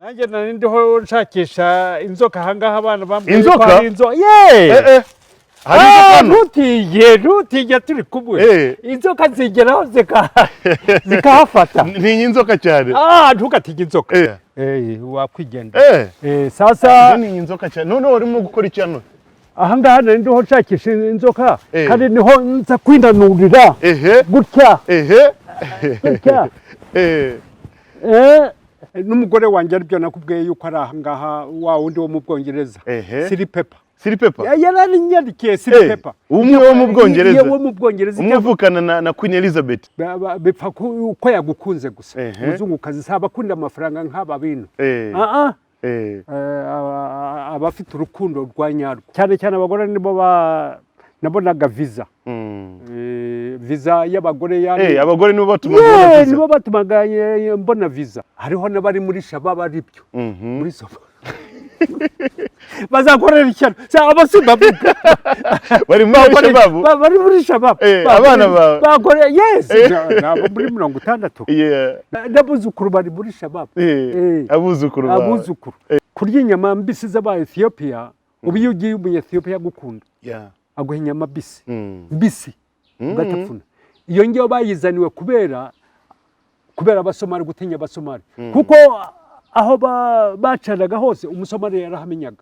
nanjye nari ndiho nshakisha inzoka ahangaha abana bambwiye ko ari inzoka ntutige turi kumwe inzoka zigeraho zikahafata ni inzoka cyane ntugatige inzoka wakwigenda sasa ni inzoka cyane none urimo gukora iki hano ahangaha nari ndiho nshakisha inzoka kandi niho nza kwinanurira gutya gutya n'umugore wanjye aribyo nakubwiye yuko ari ahangaha wa wundi wo mu Bwongereza Siri Pepper yarari nyadikiye Siri Pepper umwe wo mu Bwongereza umuvukana na Queen Elizabeth bipfa uko yagukunze gusa umuzungukazi saba kunda amafaranga nk'aba bintu abafite urukundo rwa nyarwo cyane cyane abagore nibo nabonaga visa visa y'abagore yani abagore nibo batumaga mbona visa hariho n'abari muri shababa aribyo muri soba bazakorera icyano abasibabuka bari muri shababa abana bagore nabo muri 60 n'abuzukuru bari muri shababa abuzukuru kurya inyama mbisi z'aba Ethiopia ubu iyo ugiye mu Ethiopia gukunda aguha inyama mbisi ugatapfuna iyo ngiyo bayizaniwe kubera abasomali gutinya abasomali kuko aho bacanaga hose umusomali yarahamenyaga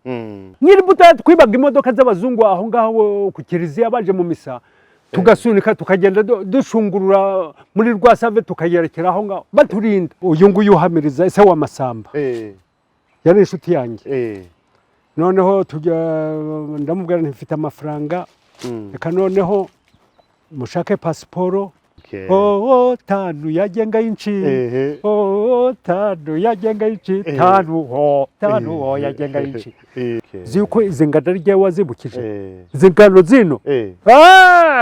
nkiri buta twibaga imodoka z'abazungu aho ngaho ku kiliziya baje mu misa tugasunika tukagenda dushungurura muri Rwasave tukayerekera aho ngaho baturinda uyu nguyu uhamiriza ese wa Masamba yari inshuti yanjye noneho ndamubwira ntifite amafaranga reka noneho mushake pasiporo tanu yagenga inchi tanu yagenga inchi tanu yagenga inchi ziko izingana rye wazibukije zingano zino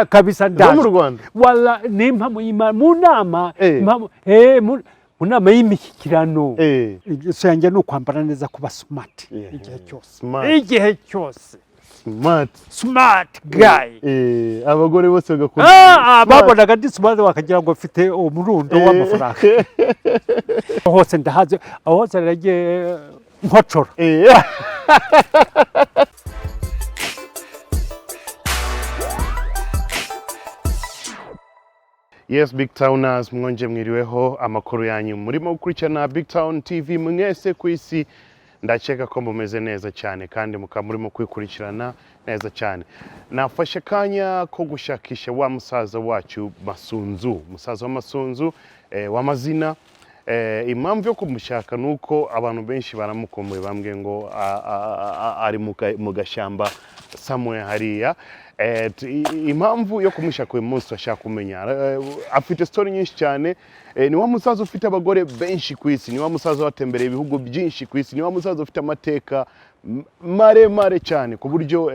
kabisa ndaje mu Rwanda wala nimpa mu nama unama y'imikirano so yanjye no kwambara neza kuba smart igihe cyose smart guy abagore bose bagakunda babonaga ndi smart bakagira ngo mfite umurundo w'amafaranga hose ndahaze hose rege nkocora Yes, BigTowners mwonje mwiriweho amakuru yanyu murimo gukurikirana BigTown TV mwese kwisi ndacheka ko mumeze neza cyane kandi murimo kwikurikirana neza cyane nafashe kanya ko gushakisha wa musaza wacu Masunzu musaza wa Masunzu w'amazina impamvu yo kumushaka nuko abantu benshi baramukomwe bambwe ngo ari mu gashamba somewhere hariya impamvu yo kumushaka uyu munsi ashaka kumenya afite story nyinshi cyane ni wa musaza ufite abagore benshi ku isi ni wa musaza watembereye ibihugu byinshi ku isi ni wa musaza ufite amateka mare cyane ku buryo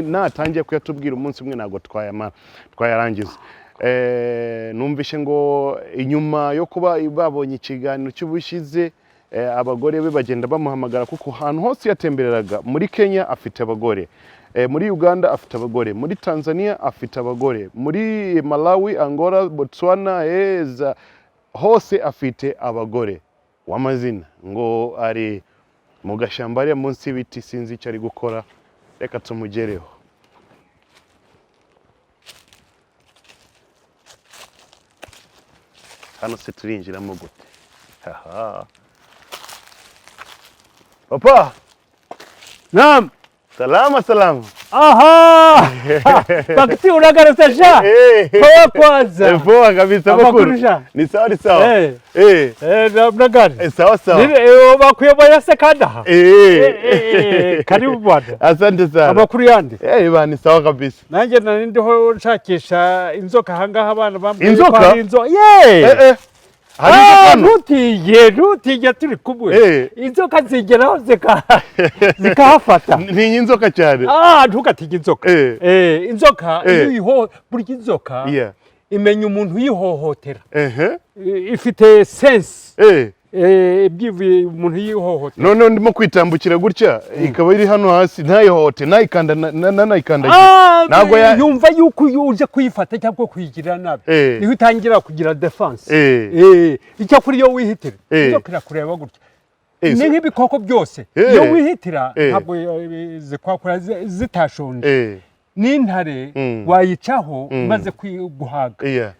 natangiye kuyatubwira umunsi umwe nago twayarangiza numvishe ngo inyuma yo kuba babonye ikiganiro cy'ubushize abagore be bagenda bamuhamagara kuko ahantu hose yatembereraga muri Kenya afite abagore muri Uganda afite abagore muri Tanzania afite abagore muri Malawi Angola Botswana hose afite abagore w'amazina ngo ari mu gashamba ari munsi y'ibiti sinzi icyo ari gukora reka tumugereho hano se turinjiramo gute papa naam salama aha bakiti uragarutse sha poa kwanza poa kabisa makuru ni sawa nagari sawa bakuyobaya sekanda karibu bwana asante sana amakuru yandi bani sawa kabisa nanjye nari ndiho nshakisha inzoka ahangaha abana bambwiye ko ari inzoka ntutige turi kumwe inzoka zigeraho zikahafata ni inzoka cyane ntugatige inzoka inzoka burya inzoka imenya umuntu yihohotera ifite sense ibyivuye umuntu yihohotera none ndimo kwitambukira gutya ikaba iri hano hasi ntayihohote nayikanda ntago yumva yuko uje kuyifata cyangwa kuyigira nabi niho itangira kugira defense icyo kuri yo wihitira inzoka irakureba gutya ni nk'ibikoko byose iyo wihitira ntabwo zikwakura zitashonje n'intare wayicaho maze guhaga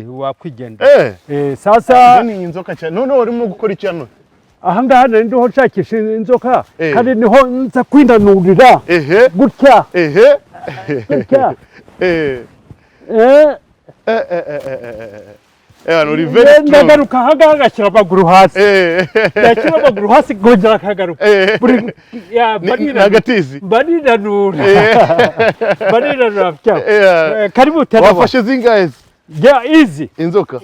wakwigenda sasa ni inzoka cyane none urimo gukora icyano aha ngaha ndiho nshakisha inzoka kandi niho nza kwinanurira gutya gutya ndagaruka aha ngaha agashyira amaguru hasi yashyira amaguru hasi kongera akagaruka barinanura karibu wafashe zingahe izi inzoka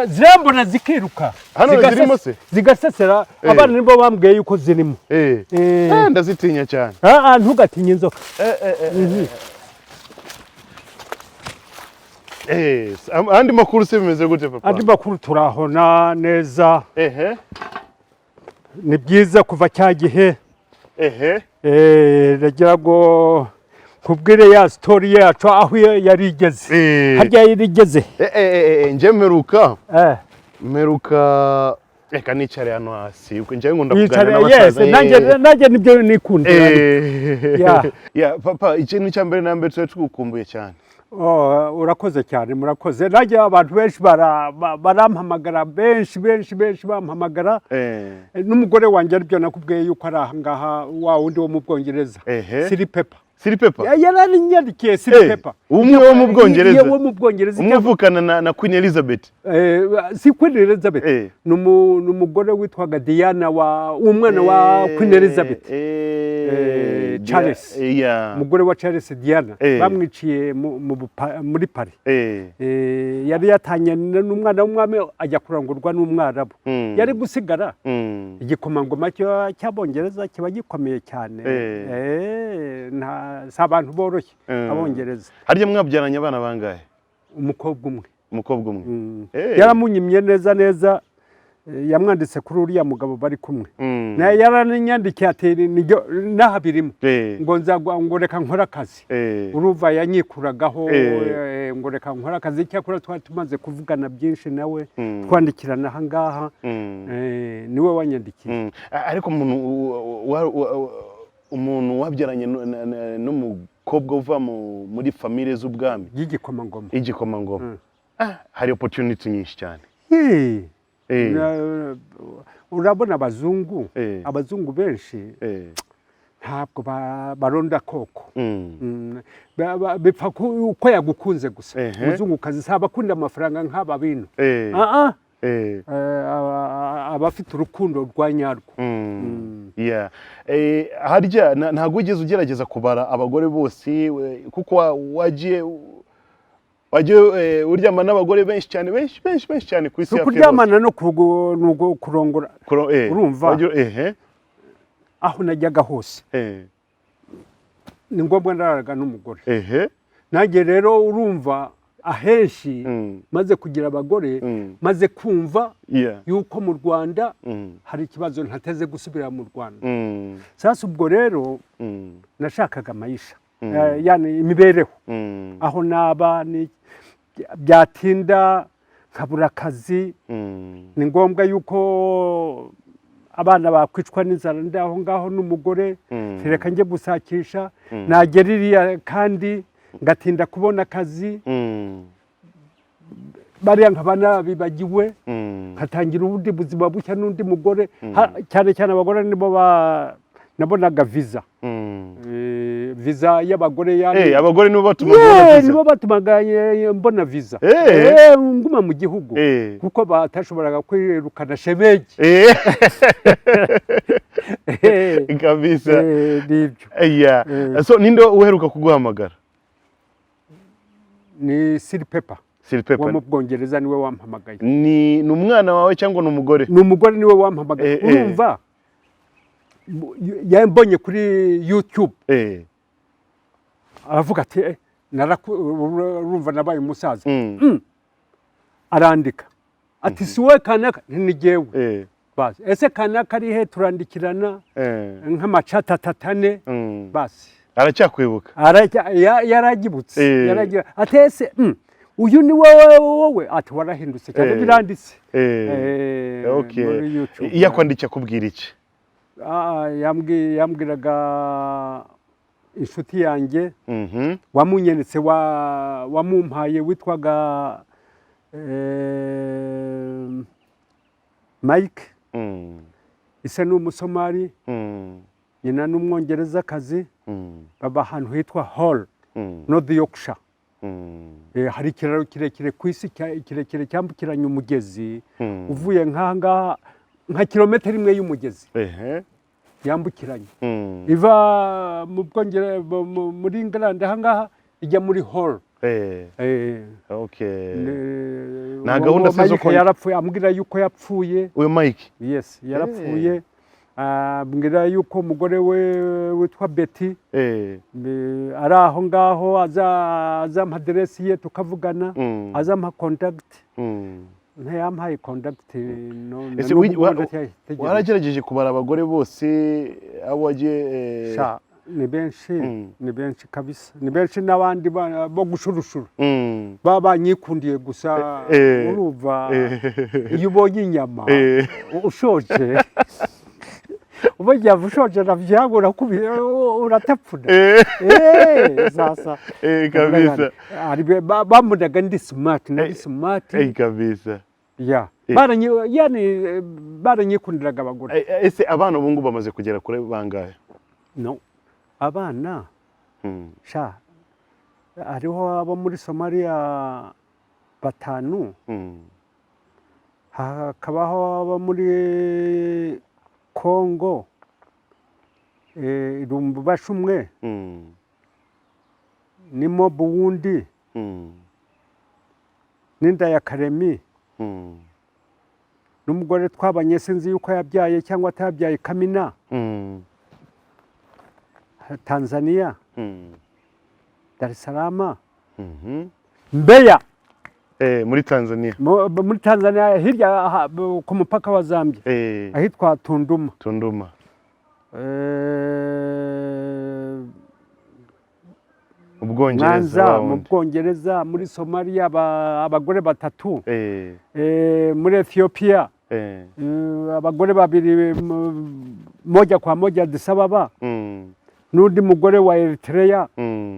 zirambona zikiruka hano zirimo se zigasesera abana nibo bambwiye yuko zirimo ndazitinya cyane ntugatinye inzoka andi makuru se bimeze gute papa andi makuru turahona neza ni byiza kuva cya gihe ragira ngo kubwire ya story yacu aho yari igeze harya yari igeze nje meruka reka nicare hano hasi uko nje ngunda kugana n'abasaza nanjye nibyo nikundira papa ikintu cya mbere na mbere tugukumbuye cyane urakoze cyane murakoze najya abantu benshi barampamagara benshi bampamagara n'umugore wanjye aribyo nakubwiye yuko ari aha ngaha wa wundi wo mu Bwongereza Siri Pepper yarari nyandikiye Siri Pepper umwe wo mu Bwongereza umuvukana na Queen Elizabeth si Queen Elizabeth numugore witwaga Diana umwana wa Queen Elizabeth Charles umugore wa Charles Diana bamwiciye muri Paris yari yatanye n'umwana w'umwami ajya kurangurwa n'umwarabu yari gusigara igikomangoma cy'Abongereza kiba gikomeye cyane si abantu boroshye Abongereza harya mwabyaranye abana bangahe umukobwa umwe yaramunyimye neza yamwanditse kuri uriya mugabo bari kumwe naye yaranyandikiye ati naha birimo ngo reka nkora akazi uruva yanyikuragaho ngo reka nkora akazi cyakora twari tumaze kuvugana byinshi nawe twandikirana aha ngaha niwe wanyandikiye ariko umuntu wabyaranye n'umukobwa uva muri famille z'ubwami y'igikomangoma hari opportunity nyinshi cyane urabona abazungu benshi ntabwo baronda koko bipfa uko yagukunze gusa umuzungukazi saba akunda amafaranga nk'aba bino abafite urukundo rwa nyarwo harya ntabwo ugeze ugerageza kubara abagore bose kuko wagiye uryama n'abagore benshi cyane ku isi kuryamana no kurongora urumva aho najyaga hose ni ngombwa ndaraga n'umugore nanjye rero urumva ahenshi maze kugira abagore maze kumva yuko mu Rwanda hari ikibazo ntateze gusubira mu Rwanda sasa ubwo rero nashakaga amayisha yani imibereho aho naba byatinda nkabura akazi ni ngombwa yuko abana bakwicwa n'inzara ndi aho ngaho n'umugore reka njye gusakisha nagera iriya kandi ngatinda kubona akazi bariya nkabana bibagiwe nkatangira ubundi buzima bushya n'undi mugore cyane abagore nibo nabonaga visa y'abagore abagore nibo batumaga mbona visa nguma mu gihugu kuko batashoboraga kwirukana shemegi kabisa so ninde uheruka kuguhamagara ni Siri Pepper wo mu Bwongereza niwe wampamagaye ni umwana wawe cyangwa ni umugore ni umugore niwe wampamagaye urumva yambonye kuri YouTube aravuga ati urumva nabaye umusaza arandika ati si wowe kanaka ni jyewe basi ese kanaka ari he turandikirana nk'amacata atatane basi aracyakwibuka yaragibutse ati ese uyu ni wowe ati warahindutse cyane biranditse okay yakwandika kubwira iki yambwiraga inshuti yanjye wamunyenetse wamumpaye witwaga Mike isa n'umusomali nyina n'umwongerezakazi baba ahantu hitwa Hall North Yorkshire hari ikiraro kirekire ku isi kirekire cyambukiranya umugezi uvuye nka kilometero imwe y'umugezi yambukiranye iva mu Bwongereza muri England ahangaha ijya muri Hall okay na gahunda se zo ko yarapfuye ambwira yuko yapfuye uyo Mike yes yarapfuye ambwira yuko umugore we witwa Betty ari aho ngaho azampa address ye tukavugana azampa contact ntayampaye contact waragerageje kubara abagore bose abo wagiye ni benshi kabisa ni benshi n'abandi bo gushurushura babanyikundiye gusa uruva iyo ubonye inyama ushoje ubajya ushoje navyagura uratapfuna sasa kabisa bamudaga ndi smart na smart kabisa ya baranyikundiraga abagore ese abana ubu ngubu bamaze kugera kure bangahe no abana sha hariho abo muri Somalia 5 hakabaho abo muri Kongo Lubumbashi umwe nimo Burundi n'inda ya Karemi n'umugore twabanye sinzi yuko yabyaye cyangwa atabyaye Kamina Tanzania Dar es Salaam Mbeya muri Tanzania hirya ku mupaka wa Zambia ahitwa Tunduma mu Bwongereza muri Somalia abagore 3 muri Ethiopia abagore 2 moja kwa moja Addis Ababa n'undi mugore wa Eritrea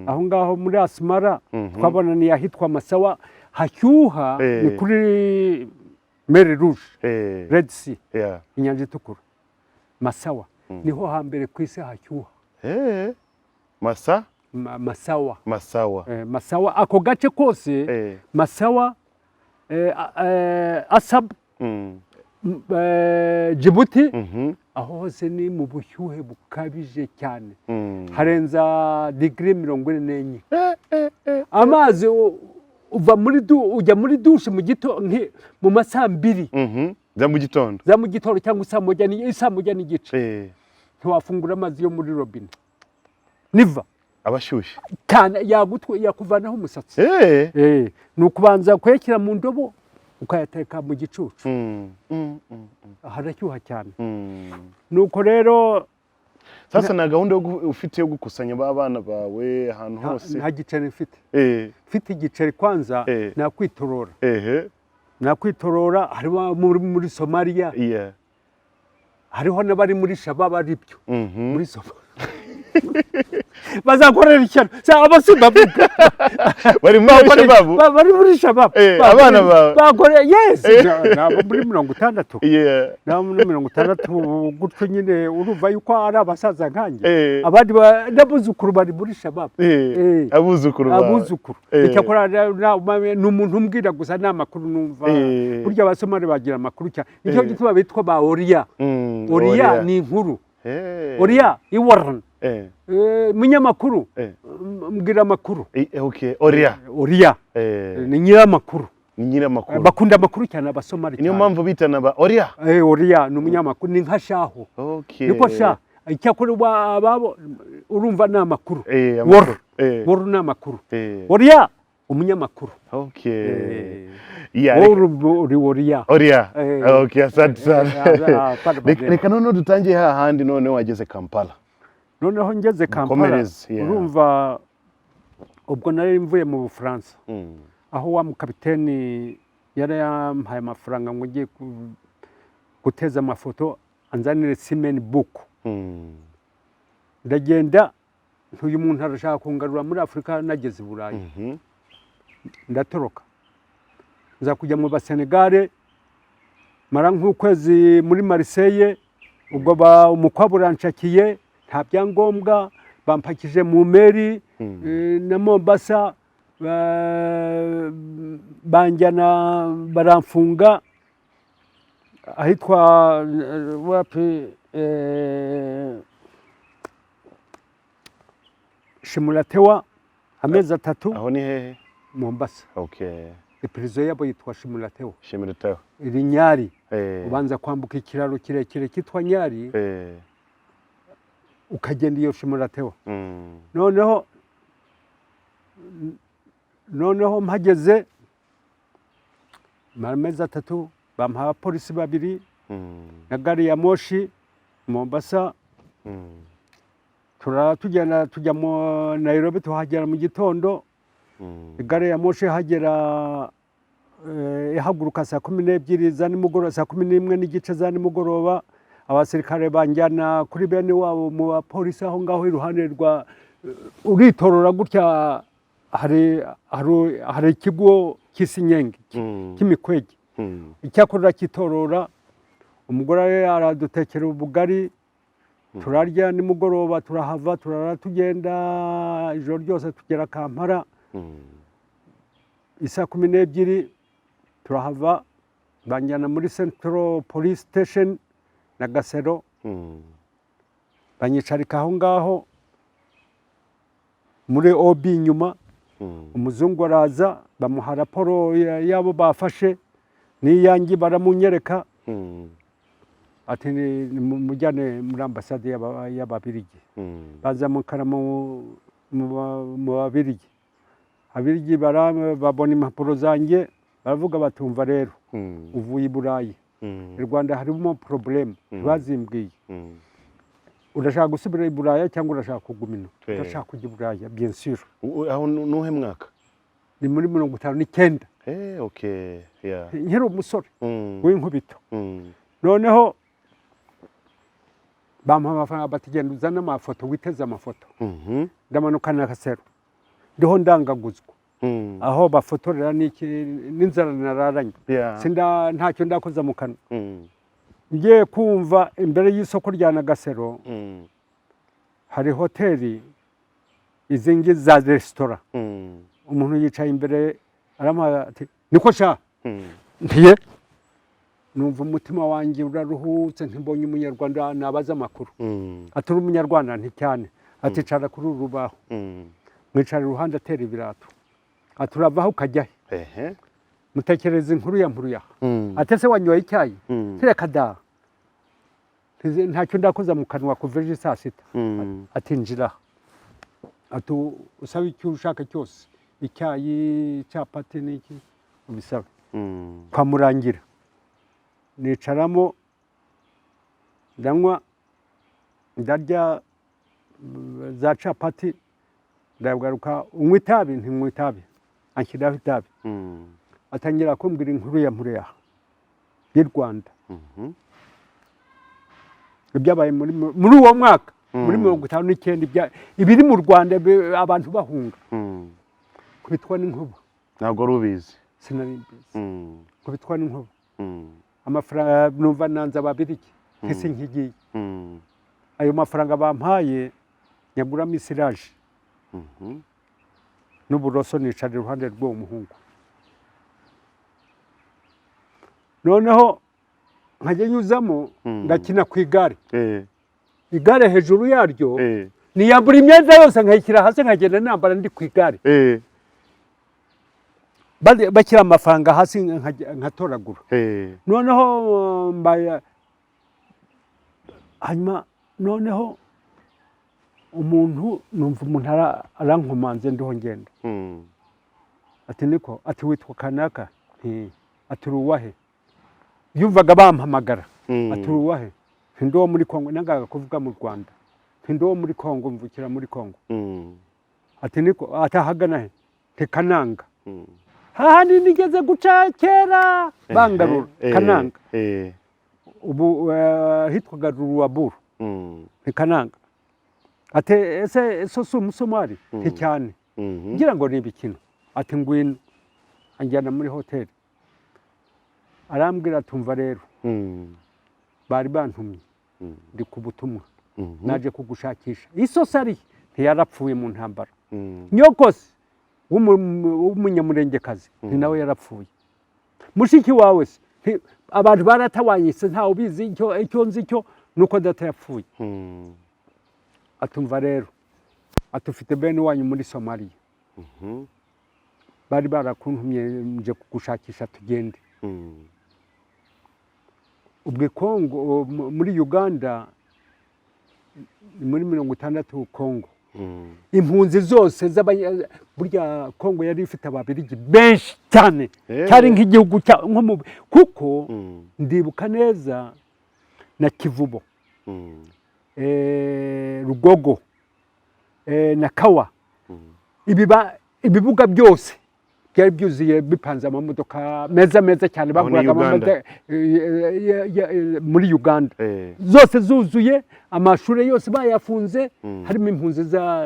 aho ngaho muri Asmara twabonaniye ahitwa Masawa hashyuha ni kuri Mer Rouge Red Sea inyanja itukura Masawa niho hambere ku isi hashyuha Masawa ako gace kose Masawa Asab Djibouti aho hose ni mu bushyuhe bukabije cyane harenza degree 44 amazi uva ujya muri douche mu masaha 2 za mu gitondo cyangwa saa moja n'igice ntiwafungura amazi yo muri robine niva abashyushye cyane yakuvanaho umusatsi ni ukubanza kuyashyira mu ndobo ukayateka mu gicucu harashyuha cyane nuko rero sasa na gahunda ufite yo gukusanya abana bawe ahantu hose nta giceri mfite igiceri kwanza nakwitorora hariho muri Somalia hariho n'abari muri Shabab aribyo muri Somalia bazakorera ishyano abasumba bari muri Shabab abana bagore nabo muri 60 nabo muri 60 gutyo nyine urumva yuko ari abasaza nkanjye abandi n'abuzukuru bari muri Shabab abuzukuru icyakora n'umuntu umbwira gusa n'amakuru numva burya abasomali bagira amakuru cyane nicyo gituma bitwa ba Oria ni inkuru Oria iwaran munyamakuru mbwira amakuru Oria ni nyiramakuru bakunda amakuru cyane abasomali niyo mpamvu bitana ba Oria Oria ni umunyamakuru ni nka shaho niko sha icyakora babo urumva n'amakuru wor n'amakuru Oria umunyamakuru Oria asante sana reka none dutangiye hahandi none wageze Kampala noneho ngeze Kampala urumva ubwo nari mvuye mu Bufaransa aho wa mukapiteni yari yampaye amafaranga ngo ngiye guteza amafoto anzanire simeni buku. Ndagenda uyu muntu arashaka kungarura muri Afurika nageze i Burayi. Ndatoroka nza kujya mu Basenegale mara nk'ukwezi muri Marseille. Ubwo umukwabu uranshakiye nta byangombwa bampakije mu meri na Mombasa banjyana baramfunga ahitwa wapi Shimulatewa amezi 3. Aho ni hehe? Mombasa. Okay. Iprizo yabo yitwa Shimulatewa. Shimulatewa. Iri Nyari. Ubanza kwambuka ikiraro kirekire kitwa Nyari. Ukagenda iyo Shimulatewa. Noneho mpageze amezi 3 bamuha abapolisi 2 na gari ya moshi Mombasa. Tugenda tujya mu Nairobi tuhagera mu gitondo. Gari ya moshi hagera ihaguruka saa 12 za nimugoroba, saa 11 n'igice za nimugoroba. Abasirikare banjyana kuri bene wabo mu bapolisi aho ngaho iruhande rwa uritorora gutya hari ikigo cy'Isinyenge cy'imikwege. Icyakorera kitorora umugore aradutekera ubugari turarya nimugoroba turahava turara tugenda ijoro ryose tugera Kampala. Isa 12 turahava banjyana muri Central Police Station na Gasero. Banyicarika aho ngaho muri OB nyuma. Umuzungu araza bamuha raporo yabo bafashe n'iyangi baramunyereka. Ati mujyane muri ambasade y'Ababirigi. Bazamukana mu Babirigi. Abirigi babona impapuro zanjye baravuga batumva rero uvuye i Burayi. I Rwanda harimo problem bazimbwiye. Urashaka gusubira i Burayi cyangwa urashaka kugumina? Urashaka kujya i Burayi bien sûr. Aho nuhe mwaka? Ni muri 59. Okay, yeah. Nkiri umusore w'inkubito. Noneho bamuha amafaranga batigenda uzana amafoto witeze amafoto. Ndamanuka na Gasero. Ndiho ndangaguzwa. Aho bafotorera n'inzara nararanye. Ntacyo ndakoza mu kanwa. Ngiye kumva imbere y'isoko rya Nagasero hari hoteli izingi za restaurant. Umuntu yicaye imbere arama ati niko sha ntiye numva umutima wanjye uraruhutse ntibonye umunyarwanda nabaza amakuru. Aturi umunyarwanda nticyane aticara kuri urubaho. Mwicara iruhande atera ibirato. Aturavaho ukajya he? Mutekereza inkuru ya mpuruya. Atese wanyoye icyayi? Reka da. Ntacyo ndakoza mu kanwa kuva ejo saa 6. Atinjira. Atu usaba icyo ushaka cyose. Icyayi, capati n'iki ubisaba. Kwamurangira. Nicaramo ndanywa ndarya za capati. Ndagaruka unywa itabi ntinywa itabi. Anshyiraho itabi. Atangira kumbwira inkuru ya mpuruya y'u Rwanda. Ibyabaye muri uwo mwaka muri 59 ibiri mu Rwanda abantu bahunga. Kubitwa n'inkuba. Ntabwo rubizi. Sinari mbizi. Kubitwa n'inkuba. Amafaranga numva nanza Ababirigi nkisi nkigiye. Ayo mafaranga bampaye nyaguramo isiraje. N'uburoso nicara iruhande rw'uwo muhungu. Noneho nkajya nyuzamo ngakina ku igare. Igare hejuru yaryo niyambura imyenda yose nkayishyira hasi nkagenda nambara ndi ku igare. Bakira amafaranga hasi nkatoragura. Noneho hanyuma noneho umuntu numva umuntu arankomanze ndiho ngenda. Ati niko ati witwa kanaka? Ati ruwahe? Yumvaga bampamagara. Ati ruwahe? Ndo muri Kongo nangaga kuvuga mu Rwanda. Ndo muri Kongo mvukira muri Kongo. Ati niko atahagana he? Te Kananga. hahandi nigeze guca kera bangarura Kananga ubu hitwaga Ruwaburu Kananga ati ese si umusomali cyane ngira ngo ni ibikino ati ngwino anjyana muri hoteli arambwira tumva rero bari bantumye ndi ku butumwa naje kugushakisha isosari ntiyarapfuye mu ntambara nyokose w'umunyamurengekazi ni nawe yarapfuye mushiki wawe se abantu baratawanyise ntawe ubizi icyo nzi cyo nuko data yapfuye atumva rero atufite bene wanyu muri Somalia bari barakuntumye nje kugushakisha tugende ubwo Kongo muri Uganda muri 60 Kongo impunzi zose burya Kongo yari ifite ababirigi benshi cyane cyari nk'igihugu kuko ndibuka neza na Kivubo Rugogo na Kawa ibibuga byose byari byuzuye bipanze amamodoka meza cyane baguraga amamodoka muri Uganda zose zuzuye amashuri yose bayafunze harimo impunzi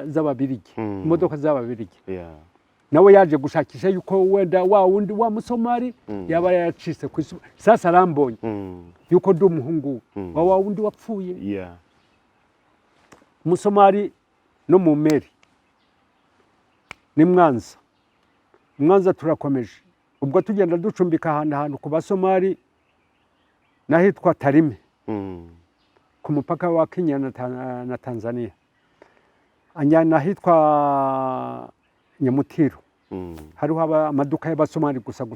z'ababirigi imodoka z'ababirigi nawe yaje gushakisha yuko wenda wa wundi wa Musomali yaba yacitse ku isi sasa arambonye yuko ndi umuhungu wa wundi wapfuye Musomali no mu meri ni Mwanza turakomeje ubwo tugenda ducumbika ahantu ku Basomali nahitwa Tarime ku mupaka wa Kenya na Tanzania anjyana ahitwa Nyamutiro hariho amaduka y'Abasomali gusa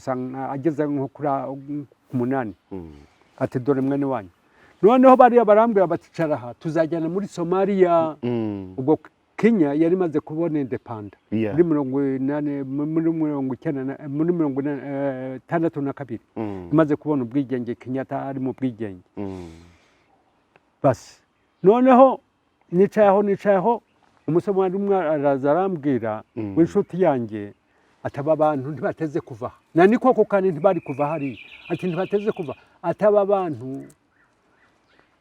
ageze nko kuri 8 ati dore mwene wanyu noneho bariya barambwira baticara aha tuzajyana muri Somalia ubwo Kenya yari maze kubona independent muri 1962 imaze kubona ubwigenge Kenyatta ari mu bwigenge basi noneho nicayeho umusomali umwe araza arambwira w'inshuti yanjye ataba abantu ntibateze kuva nani koko kandi ntibari kuva hari ati ntibateze kuva ataba abantu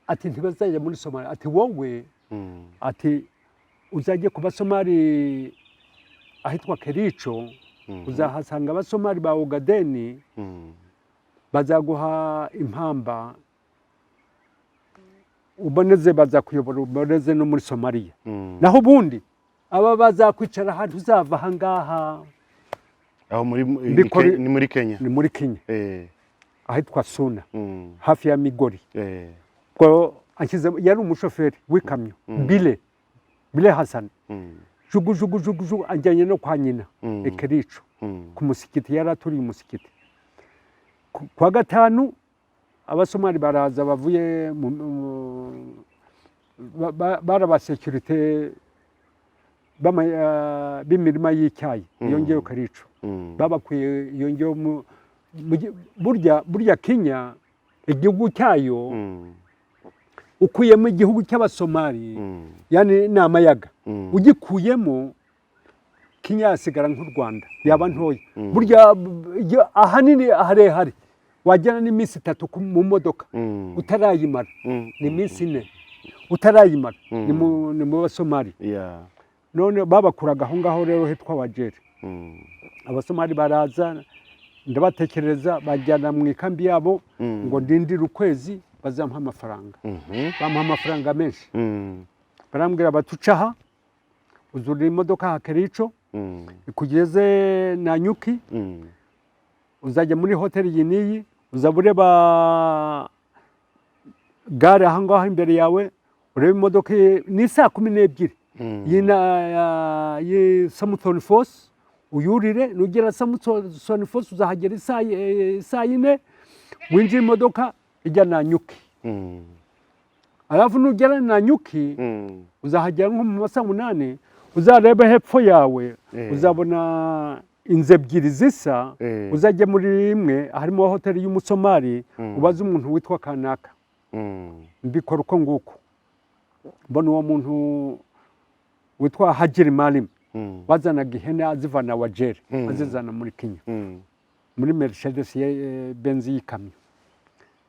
ati ntibazajya muri Somalia ati wowe ati uzajye ku Basomali ahitwa Kericho uzahasanga Abasomali ba Ogadeni bazaguha impamba uboneze bazakuyobora uboneze no muri Somalia naho ubundi aba bazakwicara ahantu uzava ahangaha aho ni muri Kenya ni muri Kenya ahitwa Suna hafi ya Migori ko ankize yari umushoferi w'ikamyo Bile Hassan jugu ajyanye no kwa nyina Kericho ku musikiti yaraturiye umusikiti kwa gatanu Abasomali baraza bavuye baraba security b'imirima y'icyayi yongeyo Kericho babakuye yongeyo burya Kenya igihugu cyayo ukuyemo igihugu cy'Abasomali yani namayaga ugikuyemo Kenya yasigara nk'u Rwanda yaba ntoya burya ahanini harehare wajyana n'iminsi 3 mu modoka utarayimara ni iminsi 4 utarayimara ni mu Basomali none babakuraga aho ngaho rero hitwa Wajeri Abasomali baraza ndabatekereza bajyana mu ikambi yabo ngo ndindire ukwezi bazampa amafaranga bampa amafaranga menshi barambwira batucaha uzurira imodoka ha Kericho ikugeze na Nyuki uzajya muri hoteli yiniyi uzabureba gare aha ngaho imbere yawe urebe imodoka ni saa 12 yina Samson Force uyurire nugera Samson Force uzahagera saa 4 winjira imodoka ijya na Nyuki alafu nugera na Nyuki uzahagera nko mu masaa 8 uzareba hepfo yawe uzabona inzu ebyiri zisa uzajye muri imwe harimo hoteli y'Umusomali ubaza umuntu witwa Kanaka mbikora uko nguko mbona uwo muntu witwa Hajiri Malim bazanaga ihene azivana Wajeri azizana muri Kenya muri Mercedes Benz y'ikamyo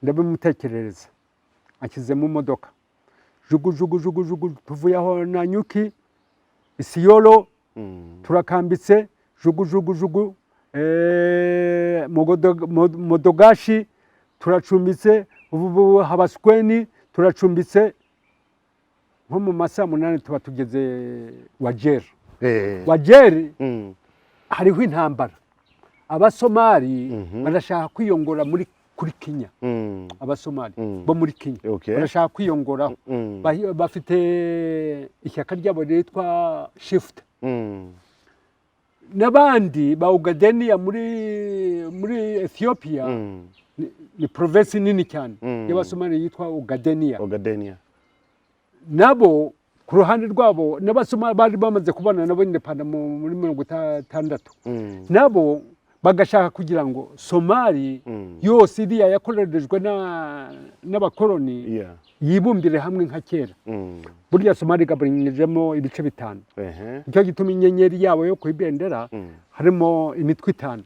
ndabimutekerereza akize mu modoka jugu tuvuye aho na Nyuki Isiyolo turakambitse jugu Modogashi turacumbitse ubu Habasukweni turacumbitse nko mu masaha 8 tuba tugeze Wajeri Wajeri hariho intambara abasomali barashaka kwiyongora kuri Kenya abasomali bo muri Kenya barashaka kwiyongora bafite ishyaka ryabo ryitwa Shift n'abandi ba Ugadenia muri Ethiopia ni province nini cyane y'abasomali yitwa Ugadenia nabo ku ruhande rwabo n'abasomali bari bamaze kubana nabo independent muri 1960 nabo bagashaka kugira ngo Somali yose iriya yakorerejwe n'abakoloni yibumbire hamwe nka kera burya Somali gabanyirijemo ibice bitanu icyo gituma inyenyeri yabo yo kwibendera harimo imitwe itanu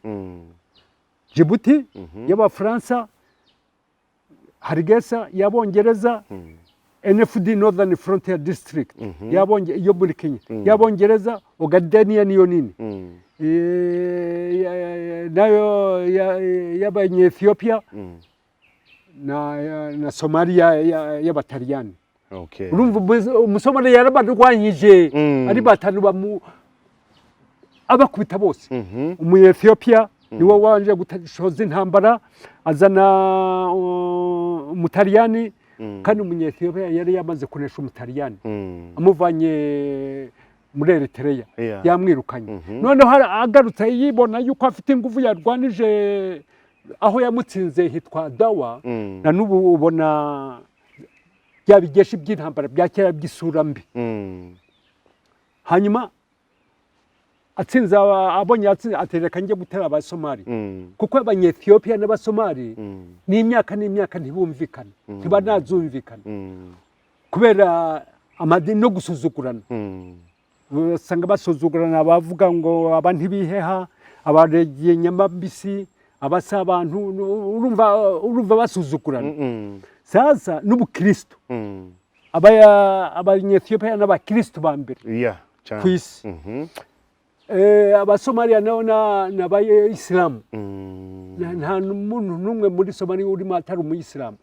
Djibouti y'Abafaransa Hargeisa y'Abongereza NFD Northern Frontier District yo muri Kenya y'Abongereza Ogadenia niyo nini nayo y'Abanye-Ethiopia na Somalia y'Abataliyani urumva umusomali yarabarwanyije ari batanu abakubita bose Umu-Ethiopia niwe wanje gutashoza intambara azana Umutaliyani kandi Umu-Ethiopia yari yamaze kunesha Umutaliyani amuvanye muri Eritrea yamwirukanye noneho agarutse yibona yuko afite ingufu yarwanije aho yamutsinze hitwa Dawa na nubu ubona byabigeshi by'intambara bya kera by'isura mbi hanyuma atsinze abonye atereka nje gutera abasomali kuko Abanye-Ethiopia n'abasomali n'imyaka ntibumvikana ntibanazumvikana kubera amadini no gusuzugurana usanga basuzugurana bavuga ngo abantu biheha abaregiye nyamabisi abasa abantu urumva basuzugurana sasa n'ubukristo Abanye-Ethiopia n'abakristo ba mbere kwisi Abasomalia nao n'abayisilamu nta muntu numwe muri Somalia urimo atari umuyisilamu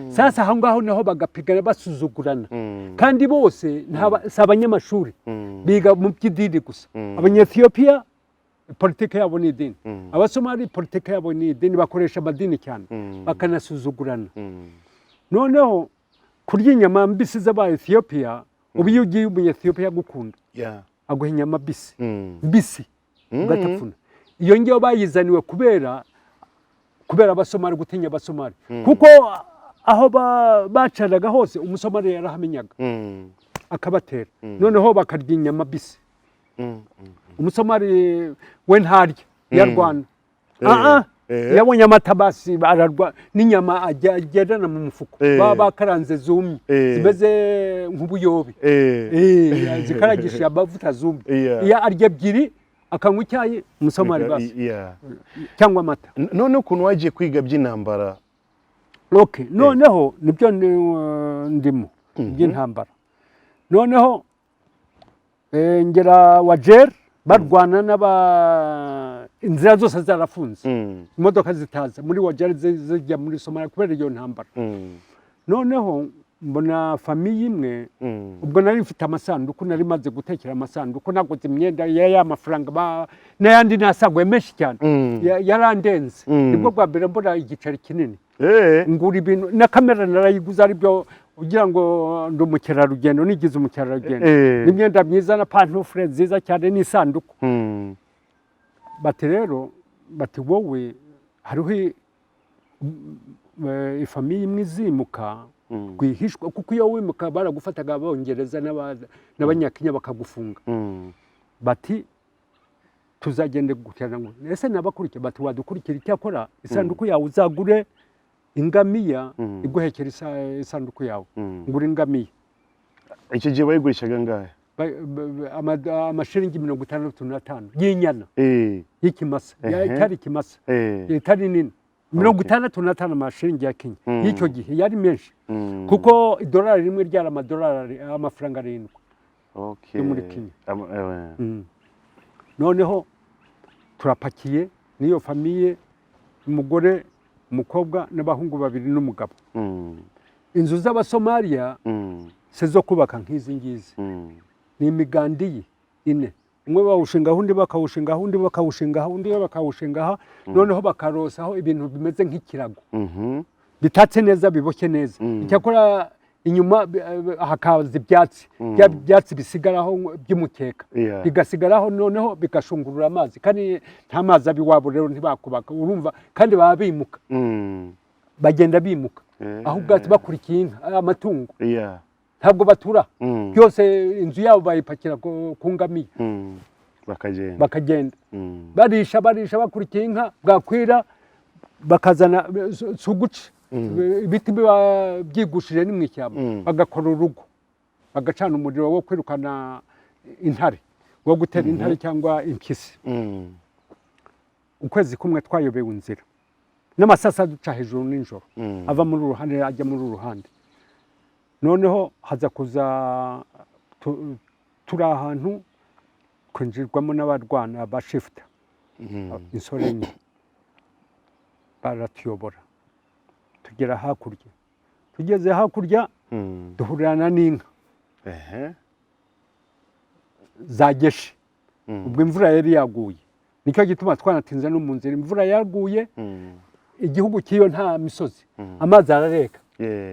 sasa aho ngaho naho bagapigana basuzugurana kandi bose abanyamashuri biga mu by'idini gusa Abanye-Ethiopia politike yabo ni idini Abasomali politike yabo ni idini bakoresha amadini cyane bakanasuzugurana noneho kurya inyama mbisi z'Aba-Ethiopia ubu iyo ugiye Umu-Ethiopia gukunda aguha inyama mbisi ugatapfuna iyo ngiyo bayizaniwe kubera abasomali gutinya abasomali kuko aho bacanaga hose umusomali yarahamenyaga akabatera noneho bakarya inyama mbisi umusomali we ntarya yarwana yabonye amata basi ararwa n'inyama agendana mu mufuko bakaranze zumye zimeze nk'ubuyobe zikaragisha amavuta zumye iyo arya ebyiri akanywa icyayi umusomali basi cyangwa amata none ukuntu wagiye kwiga by'intambara noneho nibyo ndimo by'intambara noneho ngera Wajeri barwana inzira zose zarafunze imodoka zitaza muri Wajeri zijya muri Somalia kubera iyo ntambara noneho mbona famiye imwe ubwo nari mfite amasanduku nari maze gutekera amasanduku naguze imyenda y'amafaranga n'ayandi nasagwe menshi cyane yarandenze nibwo bwa mbere mbona igiceri kinini ngura ibintu na kamera narayiguza aribyo ugira ngo ndi umukerarugendo nigize umukerarugendo n'imyenda myiza na pantufure nziza cyane n'isanduku bati rero wowe hariho ifamiye imwe izimuka rwihishwa kuko iyo wimuka baragufataga Abongereza n'Abanyakenya bakagufunga bati tuzagende gukurikirana ngo ese nabakurikira bati wadukurikira icyakora isanduku yawe uzagure ingamiya iguhekera isanduku yawe ngura ingamiya icyo gihe bayigurishaga ngahe amashiringi 65 y'inyana y'ikimasa yari ikimasa itari nini 65 amashiringi ya Kenya y'icyo gihe yari menshi kuko idolari rimwe ryari amafaranga 7 yo muri Kenya. Noneho turapakiye niyo famiye umugore umukobwa n'abahungu 2 n'umugabo. Inzu z'Abasomaliya sezo kubaka nk'izi ngizi ni imigandi ine umwe bawushinga undi bakawushinga undi bakawushinga undi bakawushinga noneho bakarosaho ibintu bimeze nk'ikirago bitatse neza biboshye neza icyakora inyuma hakaza ibyatsi bisigaraho by'umukeka bigasigaraho noneho bigashungurura amazi kandi nta mazi abiwabo rero ntibakubaka urumva kandi baba bimuka bagenda bimuka aho ubwatsi bakurikiye inka amatungo ntabwo batura byose inzu yabo bayipakira ku ngamiya bakagenda barisha bakurikiye inka bwakwira bakazana suguci ibiti byigushije ni mu ishyamba bagakora urugo bagacana umuriro wo kwirukana intare wo gutera intare cyangwa impyisi. Ukwezi kumwe twayobewe inzira n'amasasa duca hejuru n'injoro ava muri uruhande ajya muri uruhande noneho haza kuza turi ahantu kwinjirwamo n'abarwana ba shifta insorenye baratuyobora tugera hakurya tugeze hakurya duhurirana n'inka zageshe ubwo imvura yari yaguye nicyo gituma twanatinze no mu nzira imvura yaguye igihugu kiyo nta misozi amazi arareka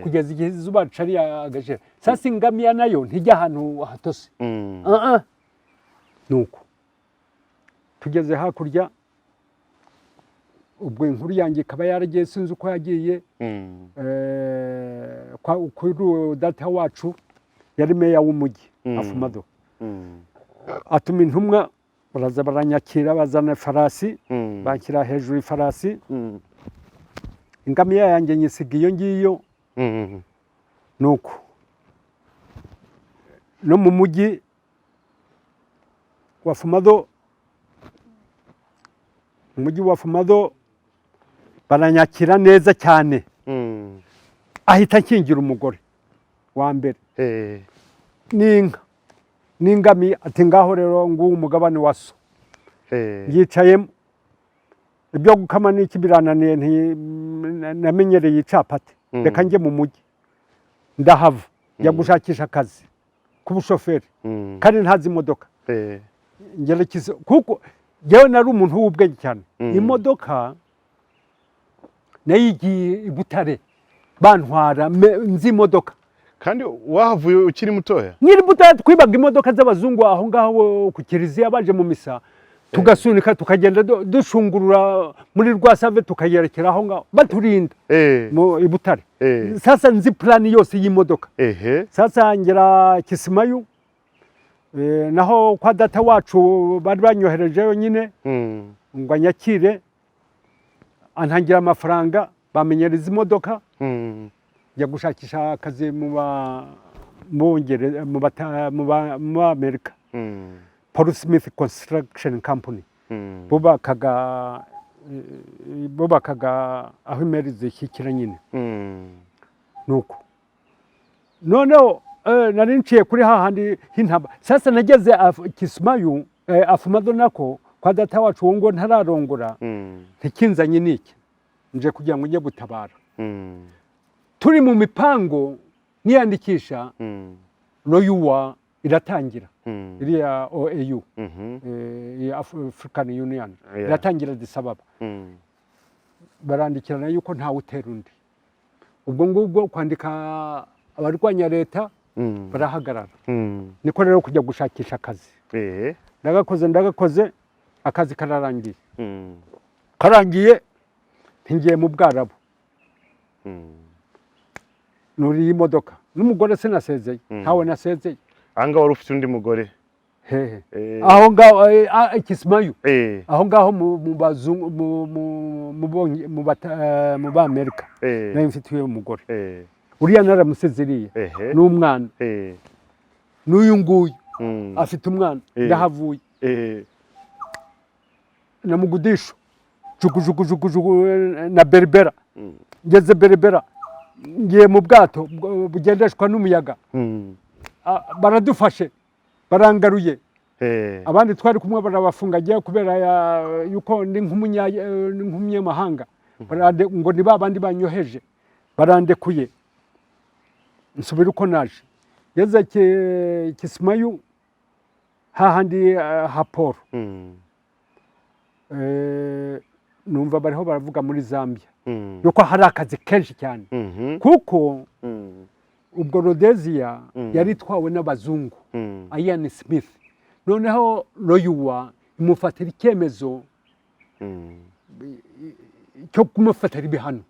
kugeza igihe izuba ricari agashira sasa ingamiya nayo ntijya ahantu hatose nuko tugeze hakurya ubwo inkuru yanjye ikaba yaragiye sinzi uko yagiye kuri data wacu yari meya w'umujyi Afumado atuma intumwa baraza baranyakira bazana farasi banshyira hejuru ifarasi ingamiya yanjye nyisiga iyo ngiyo nuko no mu mujyi wa Afumado umujyi wa Afumado baranyakira neza cyane ahita nkingira umugore wa mbere n'inka n'ingami ati ngaho rero nguwo umugabane wa so yicayemo ibyo gukama n'iki birananiye namenyereye icapati reka njye mu mujyi ndahava njya gushakisha akazi k'ubushoferi kandi ntazi imodoka ngerekeza kuko jewe nari umuntu w'ubwenge cyane imodoka nayigiye i Butare bantwara nzi imodoka kandi wahavuye ukiri mutoya nyiri Butare twibaga imodoka z'abazungu aho ngaho ku kiliziya baje mu misa tugasunika tukagenda dushungurura muri Rwasave tukayerekera aho ngaho baturinda mu i Butare sasa nzi plan yose y'imodoka sasa ngera Kisimayu naho kwa data wacu bari banyoherejeyo nyine ngo anyakire antangira amafaranga bamenyereza imodoka njya gushakisha akazi mu Amerika Paul Smith Construction Company bubakaga aho imeri zishyikira nyine nuko noneho nari nciye kuri hahandi h'intaba sasa nageze Kisimayu Afumado nako kwa data wacu wo ngo ntararongora ntikinzanye niki nje kugira ngo njye gutabara turi mu mipango niyandikisha royuwa iratangira iriya OAU African Union iratangira disababa barandikirana yuko ntawe utera undi ubwo ngubwo kwandika abarwanya leta barahagarara niko rero kujya gushakisha akazi ndagakoze akazi karangiye ntingiye mu Bwarabu nuri imodoka n'umugore sinasezeye ntawe nasezeye anga wari ufite undi mugore aho ngaho Kisimayu aho ngaho mu bazungu mu Amerika nayo mfitiye umugore uriya naramusezeriye n'umwana n'uyu nguyu afite umwana ndahavuye na Mugudisho jugujugujugujugu na Berbera ngeze Berbera ngiye mu bwato bugendeshwa n'umuyaga baradufashe barangaruye abandi twari kumwe barabafungagiye kubera yuko ndi nk'umunyamahanga ngo ni babandi banyoheje barandekuye nsubira uko naje yeze Kisimayu hahandi ha Paul numva bariho baravuga muri Zambia yuko hari akazi kenshi cyane kuko ubwo Rhodesia yari twawe n'abazungu Ian Smith noneho Royuwa imufatira icyemezo cyo kumufatira ibihano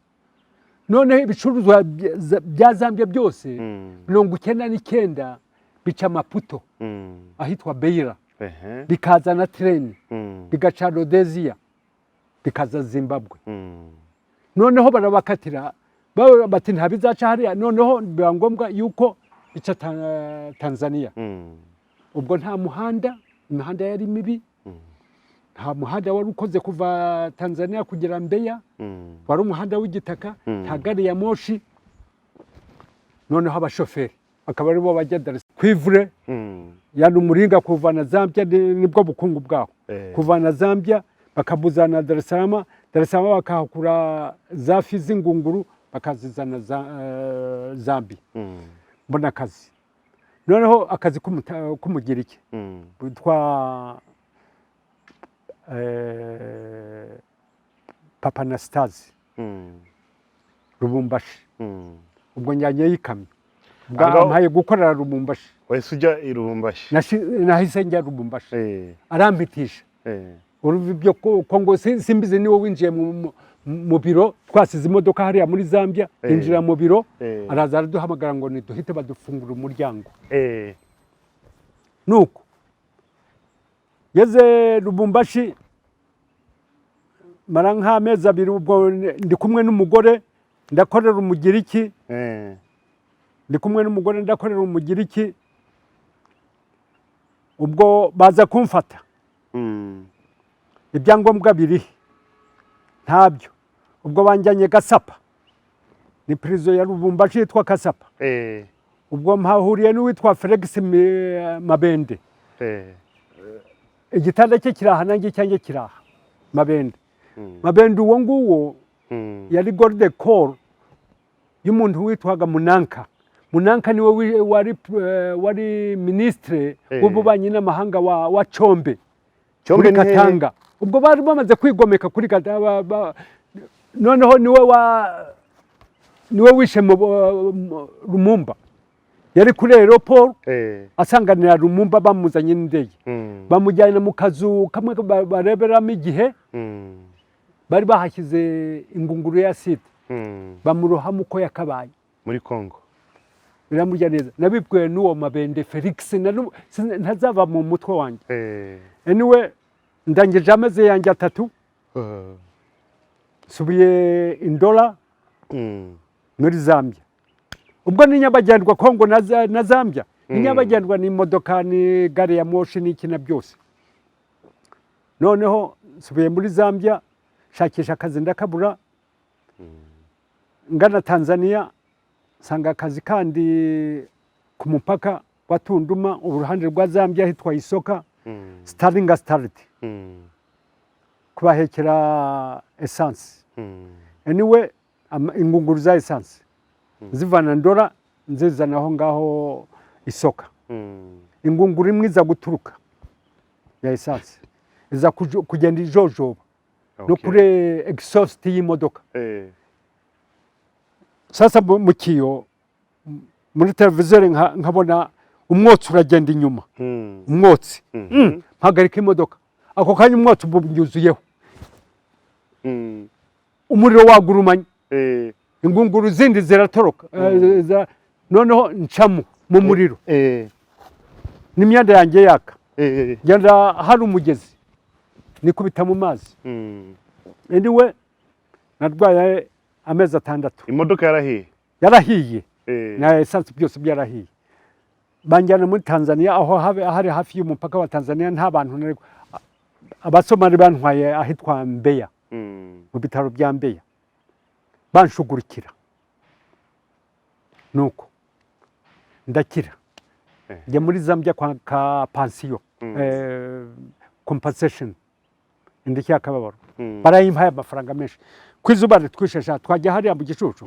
noneho ibicuruzwa bya Zambia byose 99 bica Maputo ahitwa Beira bikaza na treni bigaca Rhodesia bikaza Zimbabwe noneho barabakatira bati ntabizaca hariya noneho biba ngombwa yuko bica Tanzania ubwo nta muhanda imihanda yari mibi nta muhanda wari ukoze kuva Tanzania kugera Mbeya wari umuhanda w'igitaka nta gari ya moshi noneho abashoferi akaba aribo bajya kwivure yani umuringa kuvana Zambia nibwo bukungu bwaho kuvana Zambia bakabuzana Dar es Salaam bakahakura za fizi ngunguru bakazizana Zambia mbona akazi noneho akazi kumugira iki twa Papa Anastase Lubumbashi ubwo njyanye yikamye bwampaye gukorera Lubumbashi wese ujya i Lubumbashi nahise njya Lubumbashi arampitisha urubyo ko ngo simbize niwo winjiye mu biro twasize imodoka hariya muri Zambia injira mu biro araza araduhamagara ngo niduhite badufungura umuryango nuko yeze Lubumbashi mara nk'amezi abiri ubwo ndi kumwe n'umugore ndakorera umugiriki ndi kumwe n'umugore ndakorera umugiriki ubwo baza kumfata ibyangombwa biri ntabyo ubwo banjyanye Gasapa ni prison ya Lubumbashi yitwa Gasapa ubwo mpahuriye n'uwitwa Felix Mabende igitanda cye kiraha nanjye cyanjye kiraha Mabende uwo nguwo yari Golden Call y'umuntu witwaga Munanka niwe wari ministre w'ububanyi n'amahanga wa Chombe muri Katanga ubwo bari bamaze kwigomeka kuri Katanga noneho niwe wishe Lumumba yari kuri aeroport asanganira Lumumba bamuzanye n'indege bamujyana mu kazu kamwe bareberamo igihe bari bahashyize ingunguru ya site bamurohamo uko yakabaye muri Kongo biramujya neza nabibwiwe n'uwo Mabende Felix ntazava mu mutwe wanjye anyway ndangije ameze yanjye 3 subiye indola muri Zambia ubwo ni nyabagendwa Kongo na Zambia ni nyabagendwa ni imodoka ni gari ya moshi ni ikina byose noneho subiye muri Zambia shakisha akazi ndakabura ngana Tanzania sanga akazi kandi ku mupaka wa Tunduma uruhande rwa Zambia hitwa Isoka Starlinga Starity kubahekera essence anyway ingunguru za essence zivana ndora nzizana aho ngaho Isoka ingunguru imwe iza guturuka ya essence iza kugenda ijojoba no kuri exhaust y'imodoka sasa mu kiyo muri televiziyo nkabona umwotsi uragenda inyuma umwotsi mpagarika imodoka ako kanya umwotsi ububyuzuyeho umuriro wagurumanye ingunguru zindi ziratoroka noneho ncamo mu muriro n'imyanda yanjye yaka ngenda hari umugezi nikubita mu mazi anyway narwaye amezi 6 imodoka yarahiye na essence byose byarahiye banjyana muri Tanzania aho hari hafi y'umupaka wa Tanzania nta bantu abasomali bantwaye ahitwa Mbeya mu bitaro bya Mbeya banshugurikira nuko ndakira njya muri Zambia kwa pension compensation indishyi y'akababaro barayimpaye amafaranga menshi kwizuba ritwishesha twajya hariya mu gicucu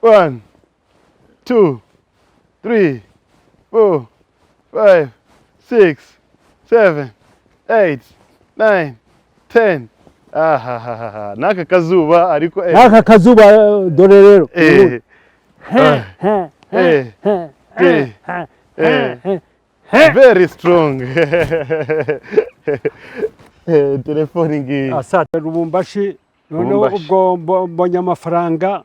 1 2 3 4 5 6 7 8 9 10 naka kazuba ariko naka kazuba dore rero very strong telefoni ngiyi asata Lubumbashi noneho ubwo mbonye amafaranga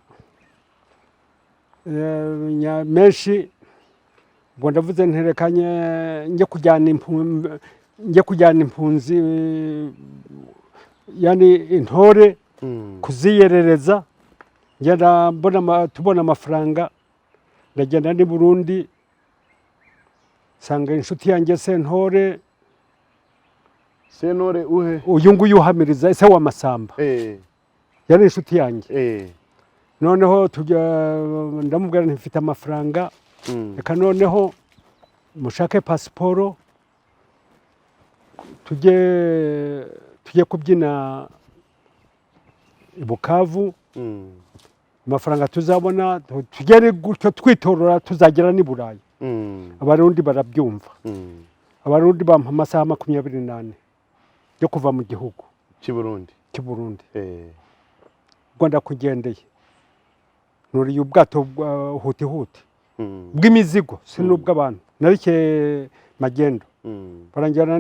menshi ubwo ndavuze nterekanye njye kujyana impunzi yani intore kuziyerereza ngenda tubona amafaranga ndagenda ni Burundi sanga inshuti yanjye Sentore uhe uyu nguyu uhamiriza ese wa Masamba yari inshuti yanjye noneho ndamubwira ntifite amafaranga reka noneho mushake pasiporo tujye kubyina i Bukavu amafaranga tuzabona tugere gutyo twitorora tuzagera ni Burayi abarundi barabyumva abarundi bampa amasaha 28 yo kuva mu gihugu cy'i Burundi ubwo ndakugendeye nuriye ubwato huti bw'imizigo sinubw'abantu narike magendo baranjyana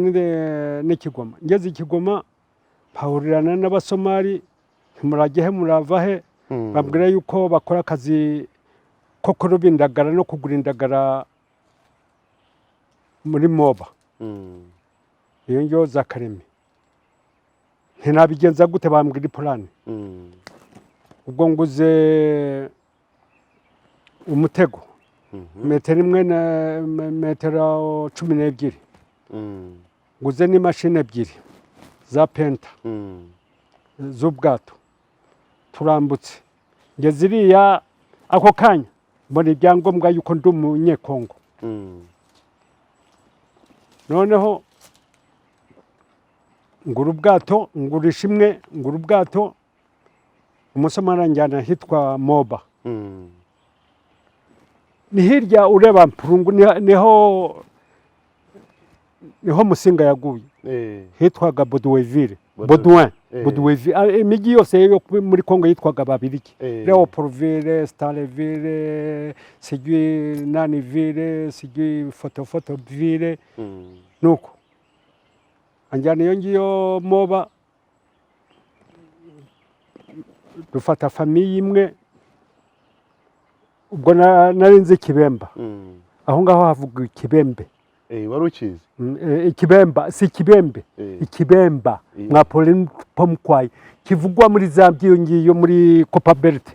n'Ikigoma ngeze Ikigoma mpahurirana n'abasomali muragehe muravahe bambwira yuko bakora akazi ko kuroba indagara no kugura indagara muri Moba iyo njyo za Kareme ntinabigenza gute bambwira ipolani ubwo nguze umutego metero imwe na metero 12 nguze n'imashini ebyiri za penta z'ubwato turambutse ngeze iriya ako kanya mbona ibyangombwa yuko ndi umunyekongo noneho ngura ubwato ngurisha imwe ngura ubwato umusomali anjyana hitwa Moba ni hirya ureba Mpurungu niho Musinga yaguye hitwaga Baudouin imijyi yose yo muri Kongo yitwaga Babiriki Leopoldville Starville Sigui Naniville Sigui Photoville nuko anjyana iyo ngiyo Moba dufata famiye imwe ubwo narinze Kibemba aho ngaho havuga Kibembe wari ukizi Ikibemba si Kibembe Ikibemba mwa Pomkwai kivugwa muri Zambia ngiyo muri Copa Belt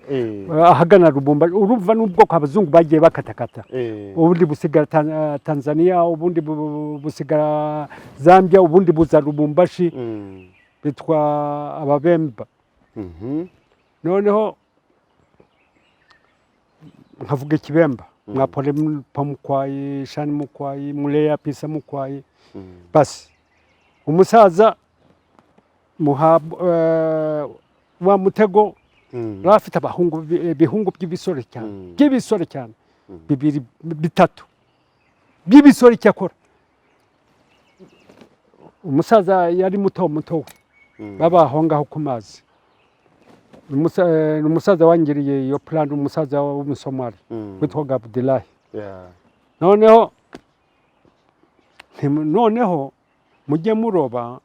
ahagana Rubumba urumva n'ubwoko abazungu bagiye bakatakata ubundi busigara Tanzania ubundi busigara Zambia ubundi buza Lubumbashi bitwa Ababemba noneho nkavuga Ikibemba mwa Pomkwai Shani Mukwai Muleya Pisa Mukwai basi umusaza wa mutego rafite ibihungu by'ibisore cyane bibiri bitatu by'ibisore cyakora umusaza yari muto babaho ngaho ku mazi umusaza wangiriye iyo plan umusaza w'umusomali witwaga Abdullahi noneho mujye muroba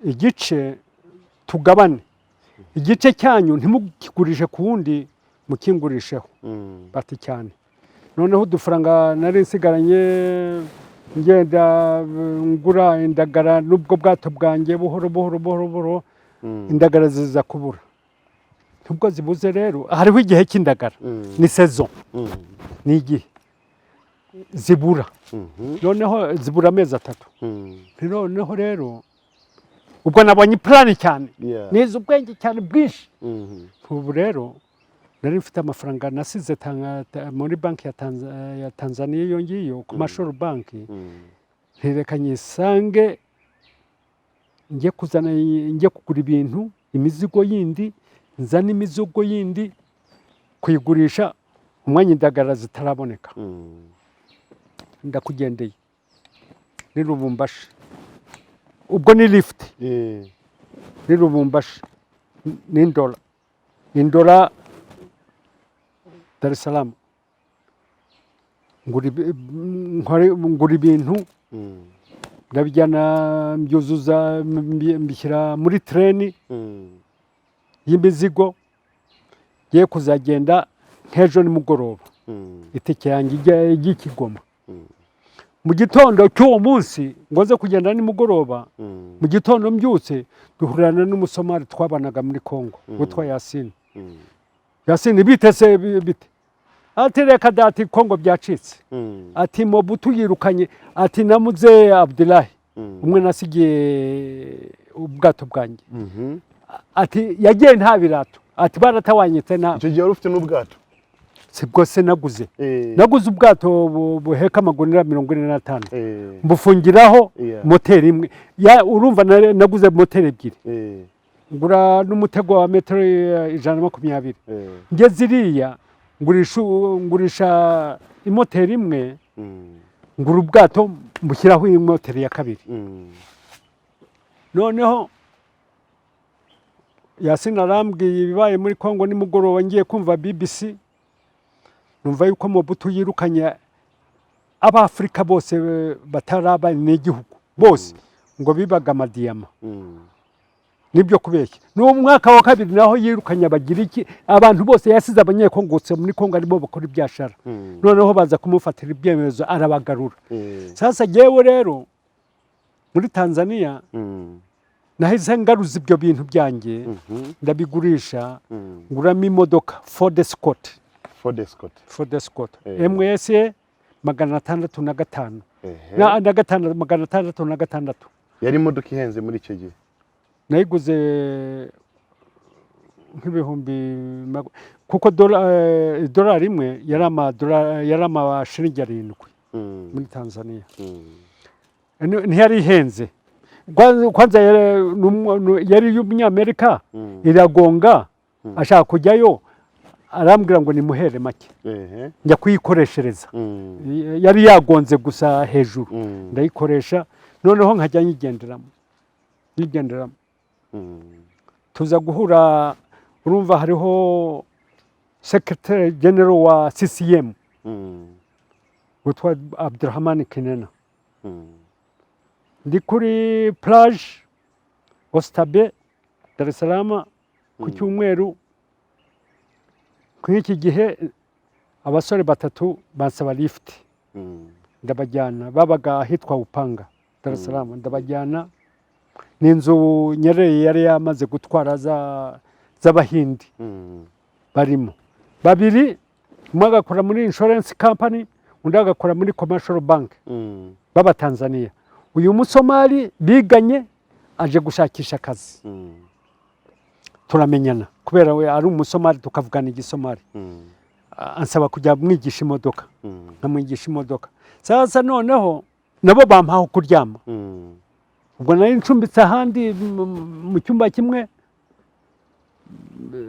igice tugabane igice cyanyu ntimukigurishe ku wundi mukingurisheho bati cyane noneho udufaranga nari nsigaranye ngenda ngura indagara n'ubwo bwato bwanjye buhoro indagara ziza kubura. Ubwo zibuze rero hariho igihe cy'indagara ni saison ni igihe zibura noneho zibura amezi 3 noneho rero ubwo nabonye plan cyane nize ubwenge cyane bwinshi ubu rero nari mfite amafaranga nasize muri banki ya Tanzania iyo ngiyo ku mashoro banki nterekanye sange njye kugura ibintu imizigo yindi nzana imizigo yindi kuyigurisha umwanya indagara zitaraboneka ndakugendeye ni Lubumbashi ubwo ni lift ni Lubumbashi ni Ndola Dar es Salaam ngura ibintu ndabijyana mbyuzuza mbishyira muri treni y'imizigo ye kuzagenda nk'ejo nimugoroba itike yanjye ijya Kigoma mu gitondo cy'uwo munsi ngoze kugenda nimugoroba mu gitondo mbyutse duhurana n'umusomali twabanaga muri Kongo witwa Yasini bitese bite ati reka dati Kongo byacitse ati Mobutu yirukanye ati namuze Abdullahi umwe nasigiye ubwato bwanjye ati yagiye nta birato ati baratawanyitse na icyo gihe ufite n'ubwato sibwo se naguze ubwato buheka amagunira 45 mbufungiraho moteri imwe urumva naguze moteri ebyiri ngura n'umutego wa metero 120 ngeze iriya ngurisha imoteri imwe ngura ubwato mbushyiraho imoteri ya kabiri noneho Yasina arambwiye ibibaye muri Kongo nimugoroba ngiye kumva BBC numva yuko Mobutu yirukanye Abafrika bose bataraba n'igihugu bose ngo bibaga amadiyama nibyo kubeshya n'umwaka wa kabiri naho yirukanye abagira iki abantu bose yasize abanyekongotse muri Kongo aribo bakora ibyashara noneho baza kumufatira ibyemezo arabagarura sasa jewe rero muri Tanzania nahise ngaruza ibyo bintu byanjye ndabigurisha nguramo imodoka Ford Escort MS 605 na 606 yari imodoka ihenze muri icyo gihe nayiguze nk'ibihumbi kuko dolari imwe yari amashiringi 7 muri Tanzania ntiyari ihenze kwanza yari y'umunyamerika iragonga ashaka kujyayo arambwira ngo nimuhere make njya kuyikoreshereza yari yagonze gusa hejuru ndayikoresha noneho nkajya nyigenderamo tuza guhura urumva hariho Secretary General wa CCM witwa Abdurrahman Kinena ndi kuri plage Ostabe Dar es Salaam ku cyumweru kw'iki gihe abasore batatu bansaba lift ndabajyana babaga hitwa Upanga Dar es Salaam ndabajyana n'inzu Nyerere yari yamaze gutwara z'abahindi barimo babiri umwe agakora muri insurance company undi agakora muri commercial bank baba Tanzania uyu musomali biganye aje gushakisha akazi turamenyana kubera we ari umusomali tukavugana igisomali ansaba kujya mwigisha imodoka nkamwigisha imodoka sasa noneho nabo bampaho kuryama ubwo nari ncumbitse ahandi mu cyumba kimwe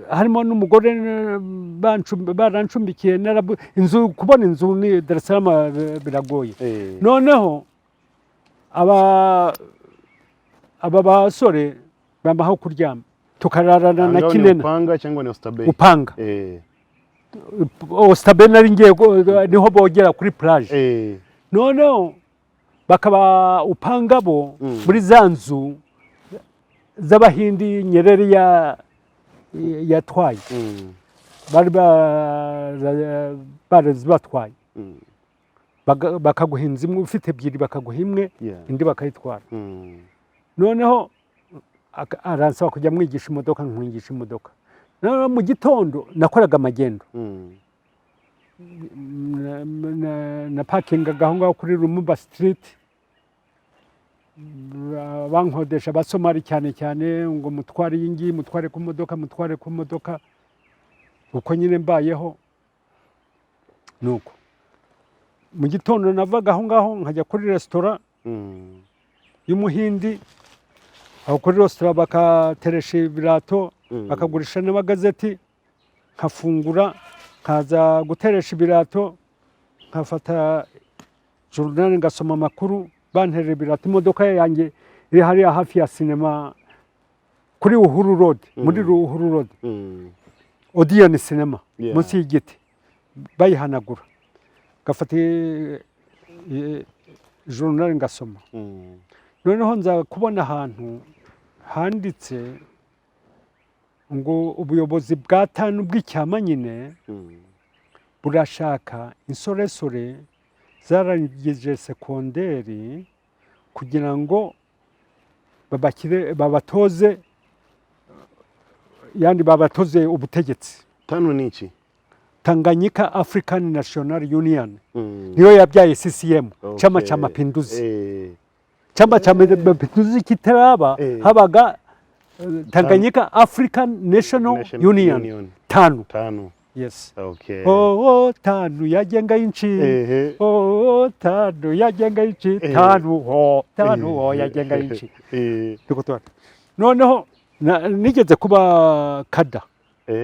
harimo n'umugore barancumbikiye inzu kubona inzu ni Dar es Salaam biragoye noneho aba basore bampaho kuryama tukararana na Kinena Upanga cyangwa ni Ostabe Upanga Ostabe nari ngiye niho bogera kuri plage noneho bakaba Upanga bo muri zanzu z'abahindi Nyerere yatwaye bari barazibatwaye bakaguhinza imwe ufite ebyiri bakaguha imwe indi bakayitwara noneho aransaba kujya mwigisha imodoka nkwigisha imodoka. Noneho mu gitondo nakoraga amagendo na parkingaga aho ngaho kuri Lumumba Street, bankodesha abasomali cyane cyane ngo mutware iyi ngiyi, mutware ku modoka uko nyine mbayeho nuko. Mu gitondo navaga aho ngaho nkajya kuri resitora y'umuhindi, aho kuri resitora bakateresha ibirato bakagurisha n'amagazeti, nkafungura nkaza guteresha ibirato, nkafata journal ngasoma amakuru, banterera ibirato. Imodoka yanjye iri hariya hafi ya sinema kuri Uhuru Road, muri Uhuru Road, Odeon Cinema munsi y'igiti, bayihanagura gafata journal ngasoma. Noneho nza kubona ahantu handitse ngo ubuyobozi bwa tanu bw'icyama nyine burashaka insoresore zarangije sekonderi kugira ngo babatoze, yandi babatoze ubutegetsi. Tanu ni iki? Tanganyika African National Union niyo yabyaye CCM, chama cha mapinduzi. Chama cha mapinduzi kitaraba habaga Tanganyika African National Union. Tanu. Yes. Okay. Tanu yajenga inchi. Tanu yajenga inchi. Tanu yajenga inchi. Tukutoa. Noneho nigeze kuba kada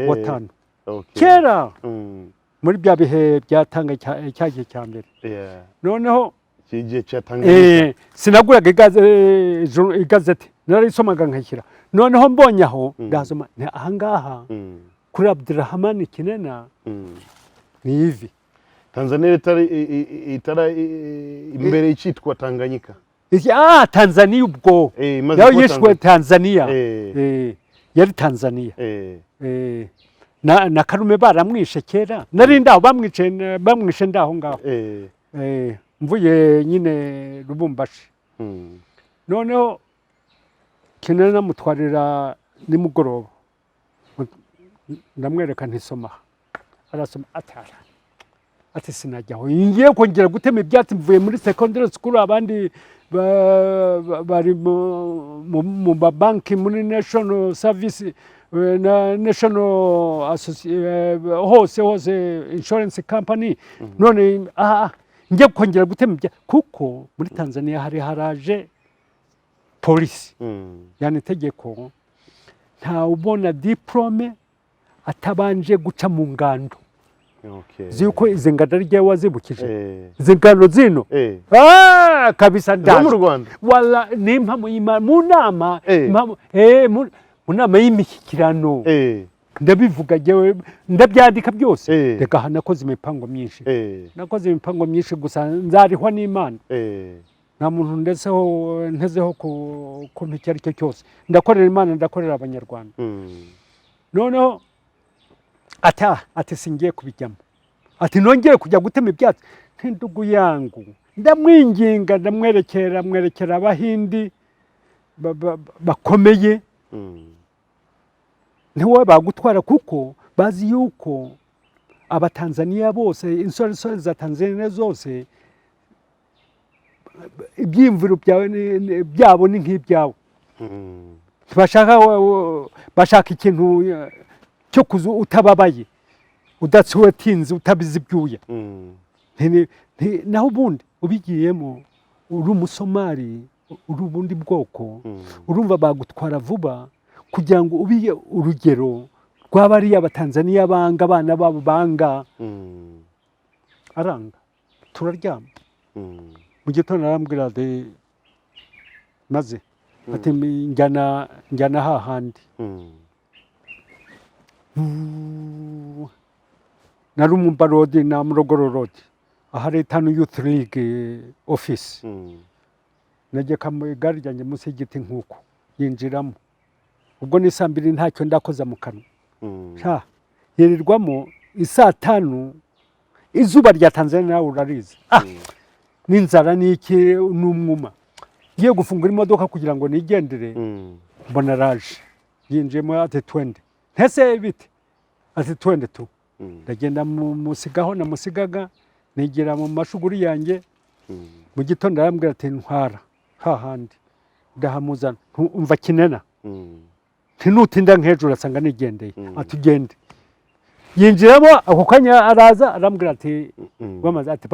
wa tanu. Kera muri bya bihe byatanga cyagiye cyambere. Noneho kigiye cyatanga sinaguraga igazeti, narisomaga nkashyira. Noneho mbonye aho ndasoma ahangaha kuri Abdurrahman Kinena ni hivi. Tanzania itara imbere icitwa Tanganyika. Tanzania ubwo yaho yishwe Tanzania. Yari Tanzania. Na Karume baramwishe kera, nari ndaho bamwishe ndaho ngaho. Mvuye nyine Lubumbashi. Noneho Kinena mutwarira nimugoroba, ndamwereka ntisoma, arasoma ati sinajyaho, ngiye kongera gutema ibyatsi, mvuye muri secondary school, abandi bari mu banki, muri national service na national hose insurance company. None ngiye kongera gutema ibyatsi kuko muri Tanzania hari haraje polisi, yani tegeko nta ubona diplome atabanje guca mu ngando. Ziko izi nganda rye wazibukije, izi ngando zino kabisa ndaje mu Rwanda, wala nimpamo mu nama, mu nama y'imishyikirano, ndabivuga jewe ndabyandika byose. Reka hanakoze imipango myinshi, nakoze imipango myinshi, gusa nzarihwa n'Imana. Nta muntu ntezeho ku icyo ari cyo cyose, ndakorera Imana, ndakorera Abanyarwanda. Noneho ati singiye kubijyamo, ati nongeye kujya gutema ibyatsi. Ndugu yangu, ndamwinginga, ndamwerekera abahindi bakomeye, ntiwowe bagutwara kuko bazi yuko Abatanzania bose, insoresore za Tanzania zose, ibyimviro byabo ni nk'ibyawe. Bashaka ikintu cyo kuzu utababaye, udatsiwe tinzi, utabizi byuya. Naho ubundi ubigiyemo uri umusomali, uri ubundi bwoko, urumva bagutwara vuba kugira ngo ubiye urugero rw'abariya Abatanzania banga abana babo banga. Aranga turaryama. Mu gitondo arambwira ati maze ati njyana hahandi. Na Lumumba Road na Murogoro Road, ahari Tanu Youth League office. Nagiye igare ryanjye munsi y'igiti nk'uko yinjiramo. Ubwo ni saa 2 ntacyo ndakoza mu kanwa. Yirirwamo isaa 5, izuba rya Tanzania nawe urarize. N'inzara n'iki n'umwuma. Ngiye gufungura imodoka kugira ngo nigendere, mbona araje yinjiyemo ati twende ntese bite ati twende tu ndagenda musigaho namusigaga nigira mu mashuguri yanjye mu gitondo arambwira ati ntwara hahandi ndahamuzana umva kinena ntinutinda nk'ejo urasanga nigendeye atugende yinjiramo ako kanya araza arambwira ati bamaze ati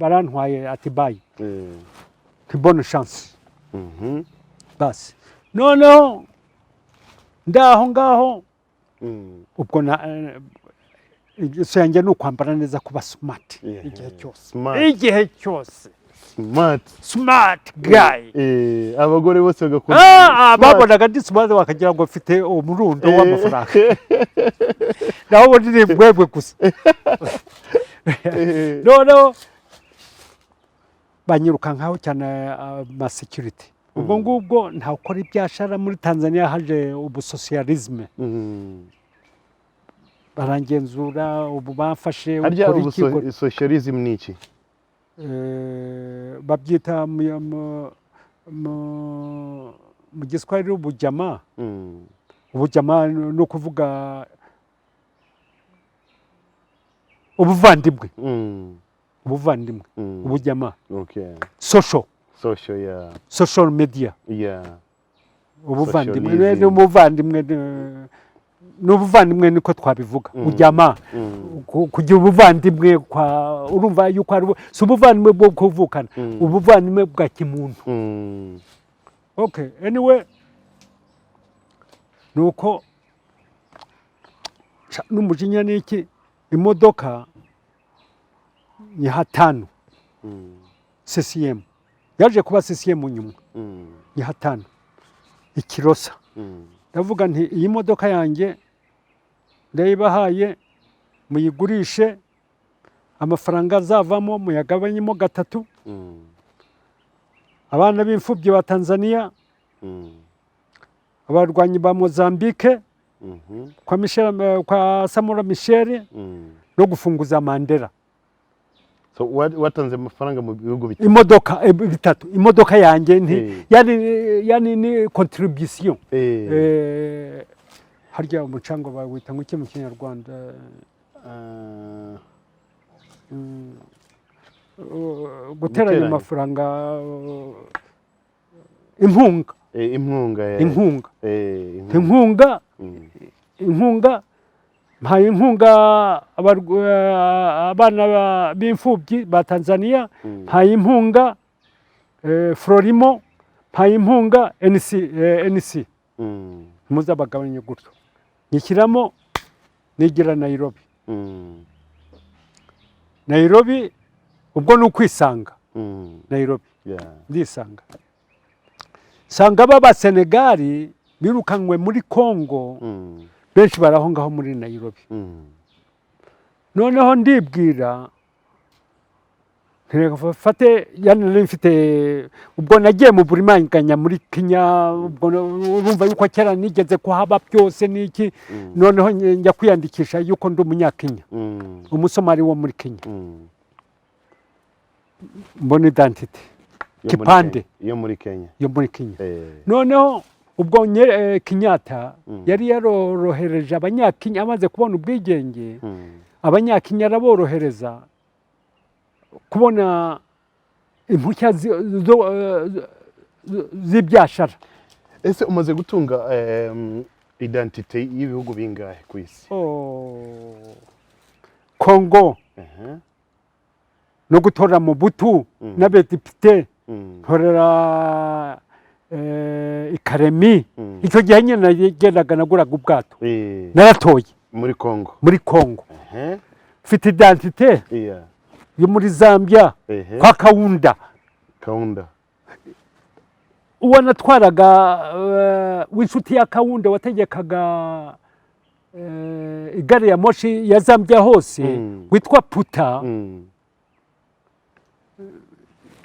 barantwaye ati bayi ti bonne chance basi noneho ndaho ngaho ubwo ingeso yanjye ni ukwambara neza kuba smart igihe cyose smart guy abagore bose bagakunda babonaga ndi smart bakagira ngo mfite umurundo w'amafaranga naho ndi bwebwe gusa noneho banyiruka nkaho cyane ama security ubwo ngubwo nta ukora ibyashara muri Tanzania haje ubusocialisme barangenzura ubu bafashe ukora iki socialism ni iki babyita mu giswahili ubujama ubujama no kuvuga ubuvandimwe ubujama social media ubuvandimwe n'ubuvandimwe niko twabivuga ujyama kugira ubuvandimwe urumva yuko ari si ubuvandimwe bwo kuvukana ubuvandimwe bwa kimuntu okay anyway nuko n'umujinya niki imodoka ni hatanu CCM yaje kuba CCM nyuma ni hatanu ikirosa ndavuga nti iyi modoka yanjye ndayibahaye muyigurishe amafaranga azavamo muyagabanyemo gatatu abana b'imfubyi ba Tanzania abarwanyi ba Mozambique kwa Samora Michel no gufunguza Mandela. So watanze amafaranga mu bihugu bitatu imodoka bitatu imodoka yanjye yani ni contribution harya umucango bawita ngo iki mu Kinyarwanda guteranya amafaranga inkunga mpaye inkunga abana b'imfubyi ba Tanzania mpaye inkunga Frolimo mpaye inkunga NC muza bagabanye gutyo nyishyiramo nigira Nairobi ubwo ni ukwisanga Nairobi ndisanga sanga baba Senegali birukanwe muri Congo benshi barahongaho muri Nairobi noneho ndibwira fate yani mfite ubwo nagiye mu burimanganya muri Kenya ubwo urumva yuko cyera nigeze kuhaba byose niki noneho njya kwiyandikisha yuko ndi umunyakenya umusomali wo muri Kenya mbona identity kipande yo muri Kenya noneho ubwo Kenyatta yari yarorohereje abanyakenya amaze kubona ubwigenge abanyakenya araborohereza kubona impushya z'ibyashara. Ese umaze gutunga identity y'ibihugu bingahe ku isi? Congo no gutora mu butu na Betipite ntorera ikaremi icyo gihe nyine nagendaga naguraga ubwato naratoye muri Congo mfite identité yo muri Zambia kwa Kaunda uwo natwaraga w'inshuti ya Kaunda wategekaga igare ya moshi ya Zambia hose witwa Puta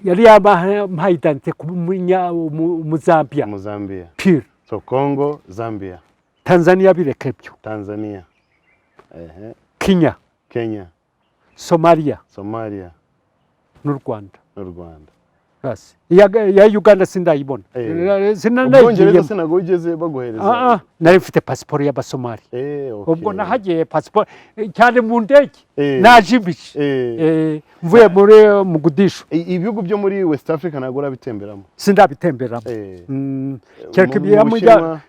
yari yabaha identité mu Zambia pure. So Congo, Zambia, Tanzania birekebyo Kenya, Somalia n'u Rwanda basi ya Uganda sindayibona Ubwongereza sinagugeze baguhereza nari mfite pasiporo y'Abasomali ubwo nahagiye pasiporo cyane mu ndege najibiki mvuye muri Mugadishu ibihugu byo muri West Africa ntago urabitemberamo sindabitemberamo cyeke biyamujya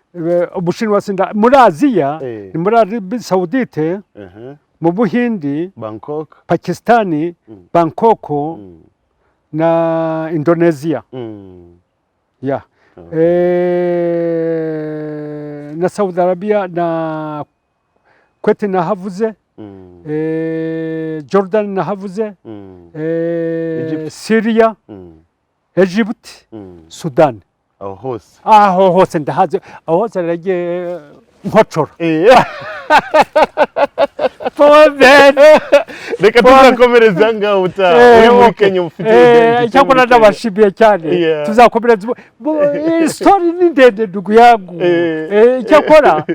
Ubushinwa muri Aziya ni muri Arabie Saoudite mu Buhindi Bangkok Pakistani Bangkok na Indonesia ya na Saudi Arabia na Kuwait nahavuze Jordan nahavuze Syria Egypt Sudan aho hose ndahaze aho hose rege nkocora reka tuzakomereza ngaho uri muri Kenya ufite cyakora ndabashibiye cyane tuzakomereza story ni ndende ndugu yangu cyakora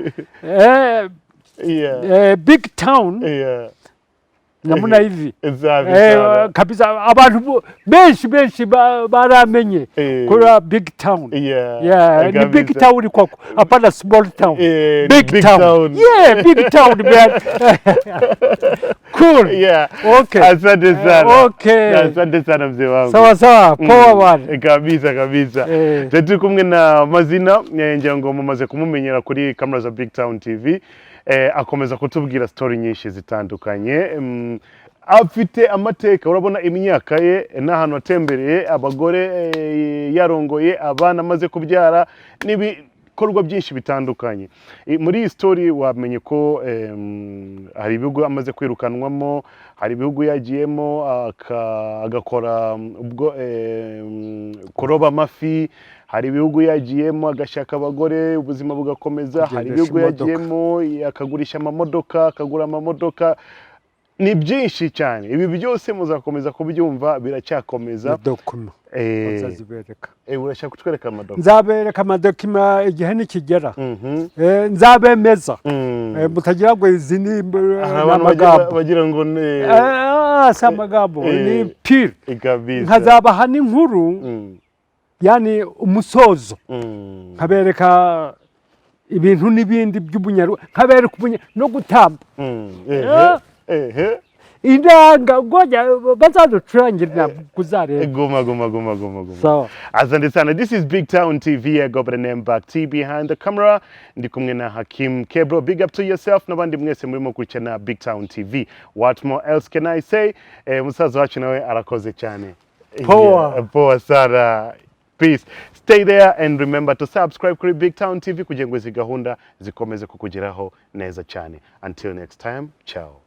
BigTown namuna hivi kabisa abantu benshi baramenye kuri BigTown ni BigTown kwako hapana small town BigTown BigTown man cool okay asante sana mzee wangu sawa poa bwana kabisa turi kumwe na Mazina ngira ngo mumaze kumumenyera kuri kamera za BigTown TV akomeza kutubwira story nyinshi zitandukanye afite amateka urabona imyaka ye n'ahantu atembereye abagore yarongoye abana amaze kubyara n'ibikorwa byinshi bitandukanye muri iyi story wamenye ko hari ibihugu amaze kwirukanwamo hari ibihugu yagiyemo agakora ubwo kuroba amafi hari ibihugu yagiyemo agashaka abagore ubuzima bugakomeza hari ibihugu yagiyemo akagurisha akagura amamodoka ni byinshi cyane ibi byose muzakomeza kubyumva biracyakomeza uzazibereka urashaka kutwereka amadokima nzabereka amadokima igihe nikigera nzabemeza mutagira ngo izi ni amagambo bagira ngo si amagambo ni pire nkazabaha n'inkuru yani umusozo nkabereka ibintu n'ibindi by'ubunyarwanda nkabereka no gutamba Indanga ngoja bazaducurangirira kuzareba goma so asante sana. This is BigTown TV. I got the name back T behind the camera ndi kumwe na Hakim Kebro. Big up to yourself nabandi mwese murimo kurikirana BigTown TV. What more else can I say? Musaza wacu nawe arakoze cyane poa sana. Peace. Stay there and remember to subscribe kuri BigTown TV kugira ngo izi gahunda zikomeze kukugeraho neza cyane. Until next time, ciao.